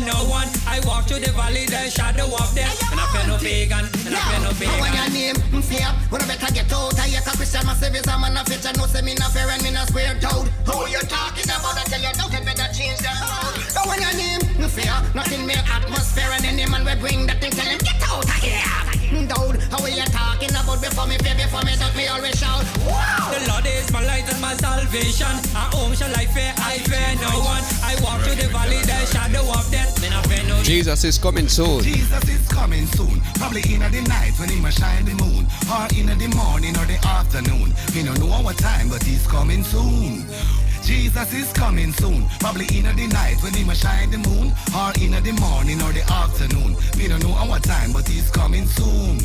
no one. I walk through the valley, the shadow of death. Me not fear no pagan, me not fear no pagan. When your name, fear, when I better get out. I get a Christian, my service, I'm a future. No say me not fair and me not square out. Who you talking about? I tell you don't you better change that. So when your name, fear, nothing mere atmosphere. And any man will bring that thing, tell him get out of here. Dude, how are you talking about before me fear, before me don't me always shout. Wow. The Lord is my light and my salvation. At home shall I fear no one. I walk through the valley, the shadow of death. Me not fear no Jesus is coming soon. Jesus is coming soon. Probably in the night when He must shine the moon, or in the morning or the afternoon. Me no know what time, but He's coming soon. Jesus is coming soon. Probably in the night when He must shine the moon, or in the morning or the afternoon. Me don't know our time, but He's coming soon.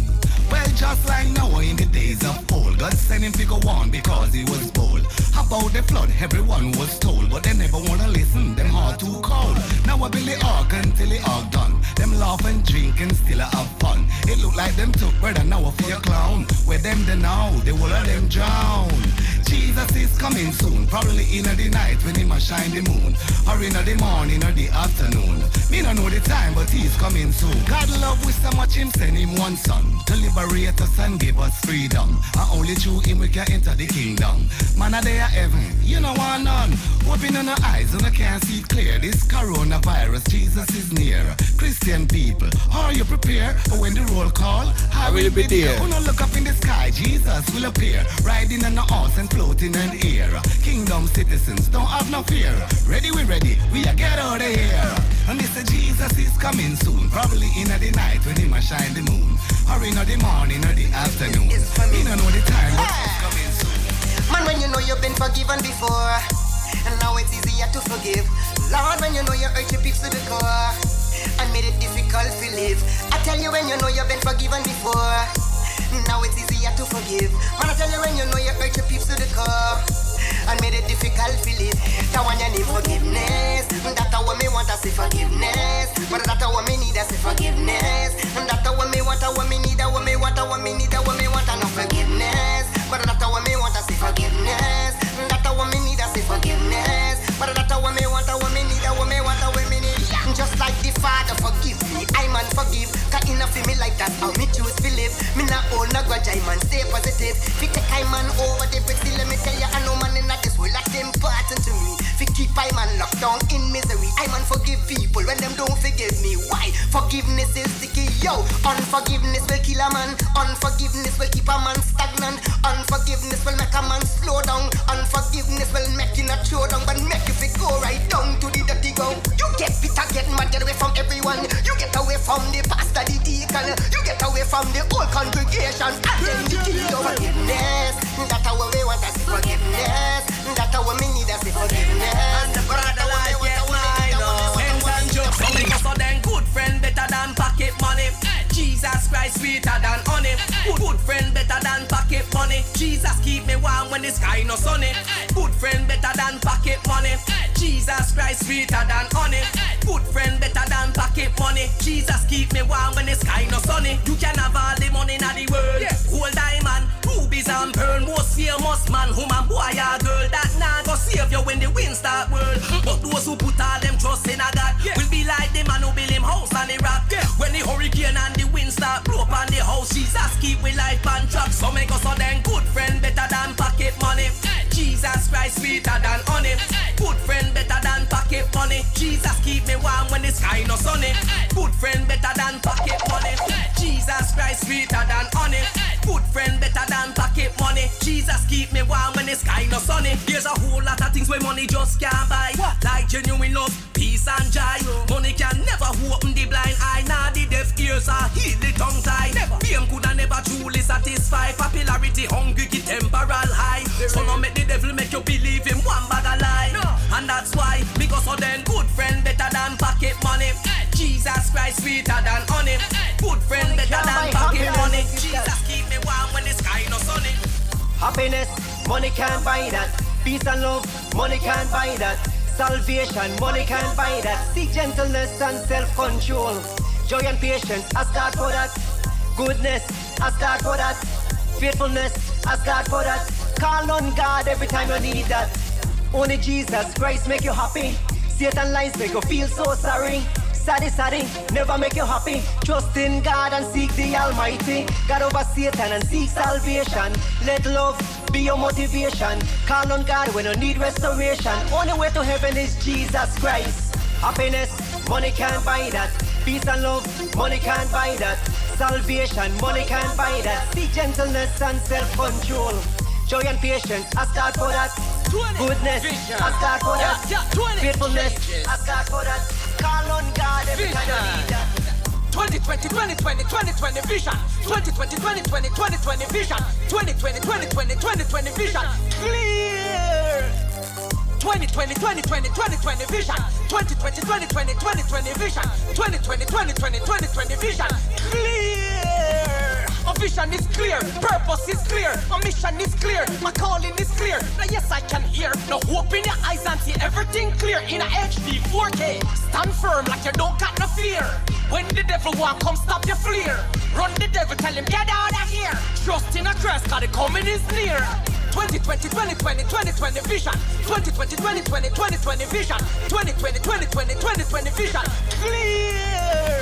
Well, just like Noah in the days of old, God sent Him to go on because He was bold. About the flood, everyone was told, but they never wanna listen, them heart too cold. Now I build the ark until the ark done. Them laugh and drink and still have fun. It look like them took brother now for a clown. Where them the now, they will let them drown. Jesus is coming soon, probably in the night when He must shine the moon, or in the morning or the afternoon. Me don't know the time, but He's coming soon. God love we so much Him send Him one son to liberate us and give us freedom. And only through Him we can enter the kingdom. Man of their heaven, you know one none. Open on our eyes and I can't see clear. This coronavirus, Jesus is near. Christian people, are you prepared for when the roll call? I will be there. When I look up in the sky, Jesus will appear, riding on the horse and floating in the air. Kingdom citizens, don't have no fear. Ready, we are get out of here. And they say Jesus is coming soon, probably in the night when He must shine the moon, or in the morning or the afternoon. Me don't know the time, but He's coming soon. Man, when you know you've been forgiven before, And now it's easier to forgive. Lord, when you know you hurt your peeps to the core and made it difficult to live. I tell you when you know you've been forgiven before. Now it's easier to forgive. Man, I tell you when you know you hurt your peeps to the core and made it difficult to live. That one you need forgiveness. That's what me want to say forgiveness. But that's what me need to say forgiveness. And that's what me want, what me need, what me want, what me need, what me want to know forgiveness. But that's what me want to say forgiveness. That's what me need to say forgiveness. But that's what me want, what me need, what me want, what me need. Just like the Father forgive me, I man forgive. Cause enough of me like that, how me choose to live. Me not hold no grudge, I man stay positive. Fi take I man over the but still let me tell you, I know man in this world that's important to me. Fi keep I man locked down in misery. I man forgive people when them don't forgive me. Why? Forgiveness is the key, yo. Unforgiveness will kill a man. Unforgiveness will keep a man stagnant. Unforgiveness will make a man slow down. Unforgiveness will make you not show down, but make you fi go right down to the dirty go. You get bitter, get mad, get away from everyone. You get away from the pastor, the deacon. You get away from the whole congregation. And then you kill your forgiveness. That's how we want to see forgiveness. That's how we need to see forgiveness. And the brother life get mine. Ends and jokes, so make us so then good friend better than pocket money. Jesus Christ sweeter than honey. Good friend better than pocket money. Jesus keep me warm when the sky no sunny. Good friend better than pocket money. Jesus Christ sweeter than honey. Good friend better than pocket money. Jesus keep me warm when the sky no sunny. You can have all the money in the world. Gold diamond, rubies and pearl. Most famous man, woman, boy or girl. That nah go save you when the wind start whirl. But those who put all them trust in a God will be like the man who build him house on the rock. When the hurricane and the wind start blow up on the house, Jesus keep we life on track. So make us so then good friend better than pocket money. Jesus Christ sweeter than honey. Good friend better than pocket money. Jesus keep me warm when the sky no sunny. Good friend better than pocket money. Jesus Christ sweeter than honey. Good friend better than pocket money. Jesus keep me warm when the sky no sunny. There's a whole lot of things where money just can't buy. Like genuine love, peace and joy. Money can never open the blind eye. Nah the deaf ears are heal the tongue tie. Fame coulda never truly satisfy. Popularity hungry get temporal high. So no make the devil make you believe him one bag of lie. And that's why me go so then good friend better than pocket money. Jesus Christ sweeter than honey. Good friend better than pocket money. Jesus keep me warm when the sky no sunny. Happiness, money can't buy that. Peace and love, money can't buy that. Salvation, money can't buy that. Seek gentleness and self-control. Joy and patience, ask God for that. Goodness, ask God for that. Faithfulness, ask God for that. Call on God every time you need that. Only Jesus Christ make you happy. Satan lies make you feel so sorry. Saddy, never make you happy. Trust in God and seek the Almighty. God over Satan and seek salvation. Let love be your motivation. Call on God when you need restoration. Only way to heaven is Jesus Christ. Happiness, money can't buy that. Peace and love, money can't buy that. Salvation, money can't buy that. Seek gentleness and self-control. Joy and patience, ask God for that. Goodness, ask God for that. Faithfulness, ask God for that. Call on God every time you need that. 2020, 2020, 2020 vision. 2020, 2020, 2020 vision. 2020, 2020, 2020 vision. Clear. 2020, 2020, 2020 vision. 2020, 2020, 2020 vision. 2020, 2020, 2020 vision. Clear. My vision is clear, purpose is clear, my mission is clear, my calling is clear. Now yes I can hear, no hope in your eyes and see everything clear in a HD 4K. Stand firm like you don't got no fear. When the devil want come stop your fleer. Run the devil, tell him get out of here. Trust in a Christ, cause the coming is near. 2020, 2020, 2020 vision. 2020, 2020, 2020 vision. 2020, 2020, 2020 vision. Clear.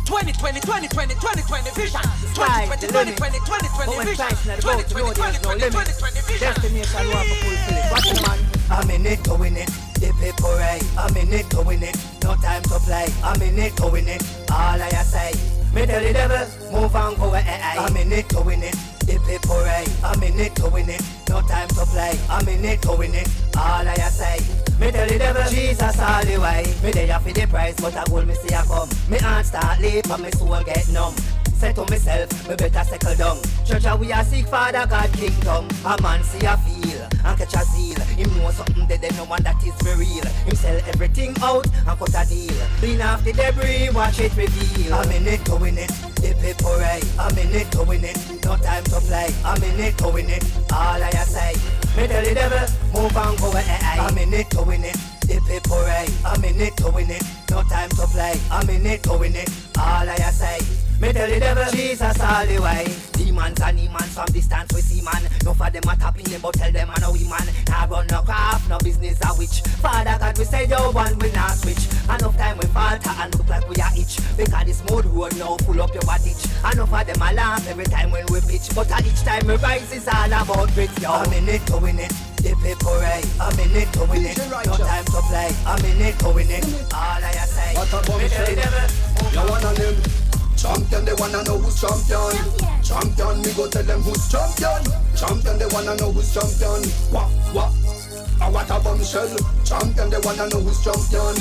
2020, 2020, 2020 vision. 2020, 2020, 2020 vision. 2020, 2020, 2020 vision. Destination we have to fulfill it. Watch the man. I'm in it to win it. The people right. I'm in it to win it. No time to play. I'm in it to win it. All I say. Me tell the devil, move and go away. I'm in it to win it. The people right. I'm in it to win it. No time to play. I'm in it to win it. All I say. Me tell the devil, Jesus all the way. Me there for the price, but I goal me see I come. Me heart start leap and me soul get numb. Say to myself, me better settle down. Church we a seek Father God kingdom. A man see a feel and catch a zeal. Him know something that they no one that is for real. Him sell everything out and cut a deal. Clean off the debris, watch it reveal. I'm in it, doing it, the paper right. I'm in it, doing it, no time to play. I'm in it, doing it, all I say. Me tell the devil, move and go away. I'm in it, doing it, the paper right. I'm in it, doing it, no time to play. I'm in it, doing it, all I say. Me tell the devil, Jesus all the way. Demons and demons from distance we see man. No for them a tapping them, but tell them I know we man. Nah run no craft, no business a witch. Father God we say yo one we not switch. Enough time we falter and look like we are itch. Because this mud road now full up your body. Enough of them a laugh every time when we pitch. But each time we rise is all about grit yo. I'm in it, doing it, the paper right. I'm in it, doing it, no time to play. I'm in it, doing it, all I say. Me tell the devil, you wanna live? Champion, they wanna know who's champion. Champion, me go tell them who's champion. Champion, they wanna know who's champion. What? What a bombshell. Champion, they wanna know who's champion.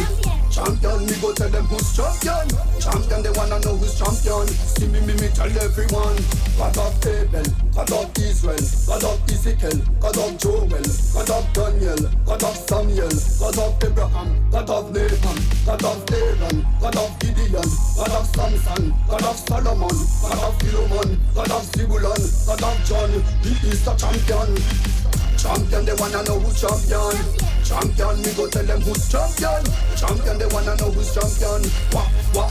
Champion, me go tell them who's champion. Champion, they wanna know who's champion. See me tell everyone. God of Abel, God of Israel, God of Ezekiel, God of Joel, God of Daniel, God of Samuel, God of Abraham, God of Nathan, God of Aaron, God of Gideon, God of Samson, God of Solomon, God of Philemon, God of Zebulun, God of John. He is the champion. Champion, they wanna know who's champion. Champion, me go tell them who's champion. Champion, they wanna know who's champion. What?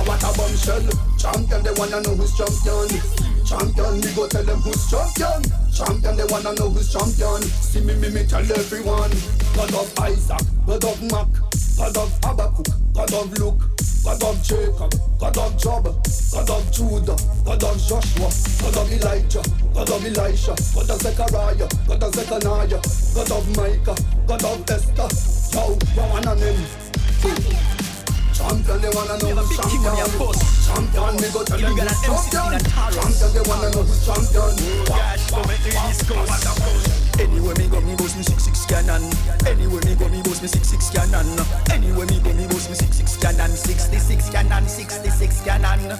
What a bombshell. Champion, they wanna know who's champion. Champion, me go tell them who's champion. Champion, they wanna know who's champion. See me tell everyone. God of Isaac, God of Mark, God of Habakkuk, God of Luke, God of Jacob, God of Job, God of Judah, God of Joshua, God of Elijah, God of Elisha, God of Zechariah, God of Zechariah, God of Micah, God of Esther. Yo, wanna name? Champion, they wanna know who's champion. Champion, me go tell them who's champion. Champion, they wanna know who's champion. Anywhere me go, me boss me 6 cannon. Anywhere me go, me boss me 6 cannon. Anywhere me go, me boss me 6 cannon. 66 cannon, 66 cannon.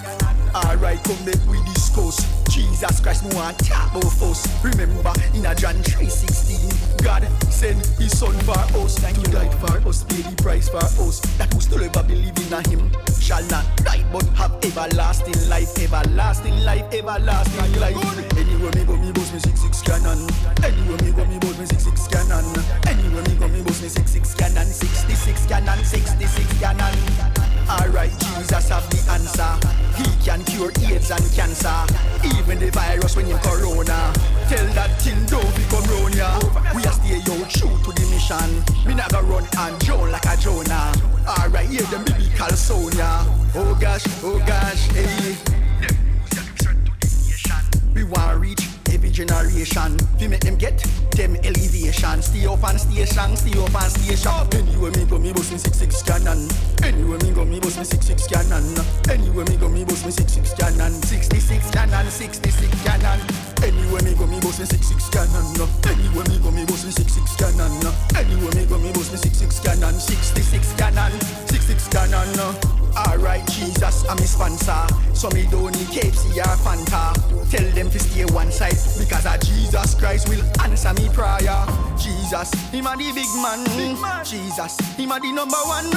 Alright, come back we discuss. Jesus Christ, no one talk about us. Remember, in a John 3:16, God sent His Son for us. He died for us, pay the price for us. That who still ever believe in Him shall not die, but have everlasting life, everlasting life, everlasting life. Anywhere me go, me boss me 6 cannon. Anywhere me go, me boss me 6 cannon. Anywhere me go, me boss me 6 cannon. 66 cannon, 66 cannon. Alright, Jesus have the answer. He can cure AIDS and cancer. Even the virus when you corona. Tell that thing don't become round ya. We are stay out true to the mission. Me not gonna run and drown like a Jonah. Alright, hear them biblical sound ya. Oh gosh, hey. We want reach every generation. We make them get them elevation. Stay up and station, stay up and station. Anywhere me go, me boss me 6 cannon. Anywhere me go, me boss me 6 cannon. Anywhere me go, me boss me 6 cannon. 66 cannon, 66 cannon. Anywhere me go, me boss me 6 cannon. Anywhere me go, me boss me 6 cannon. Anywhere me go, me boss me 6 cannon. 66 cannon, 66 cannon. Alright, Jesus, I'm his sponsor. So me don't need KFC or Fanta. Tell them to stay one side, because Jesus Christ will answer me prayer. Jesus, him a the big man. Jesus, him a the number one.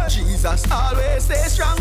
Jesus, always stay strong.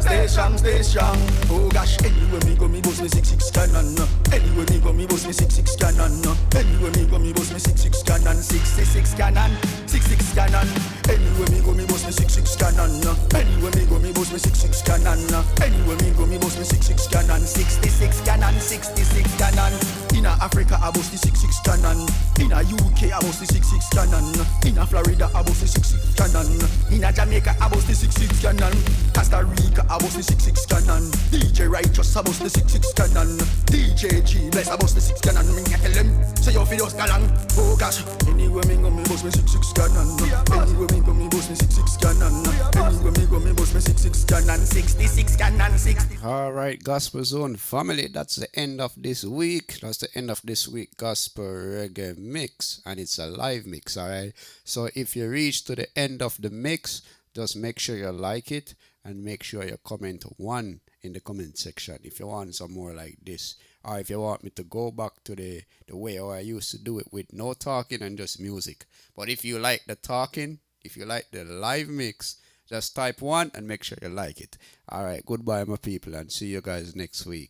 Stay strong, stay strong. Oh gosh, anywhere me go, me boss me 6 cannon. Anywhere me go, me boss me 6 cannon. Anywhere me go, me boss me 6 cannon. 66 cannon, 66 cannon. Anywhere me go, me boss me 6 cannon. Anywhere me go, me boss me 6 cannon. Anywhere me go, me boss me 6 cannon. 66 cannon, 66 cannon. In Africa, I boss the 6 cannon. In UK, I boss the 6 cannon. In Florida, I boss the 6 cannon. In Jamaica, I boss the 6 cannon. Costa Rica, I boss the 6 cannon. DJ Righteous, I boss the 6 cannon. DJ G Bless, I boss the 6 cannon. Me tell them, say your videos galang. Oh gosh, anywhere me go, me boss me 6 cannon. Anywhere me go, me boss me 6 cannon. Anywhere me go, me boss me 6 cannon. 66 cannon, 60. All right, Gospel Zone family, that's the end of this week. That's the end of this week Gospel Reggae mix, and it's a live mix. All right, so if you reach to the end of the mix, just make sure you like it and make sure you comment 1 in the comment section if you want some more like this, or if you want me to go back to the way how I used to do it with no talking and just music. But if you like the talking, if you like the live mix, just type 1 and make sure you like it. All right, goodbye, my people, and see you guys next week.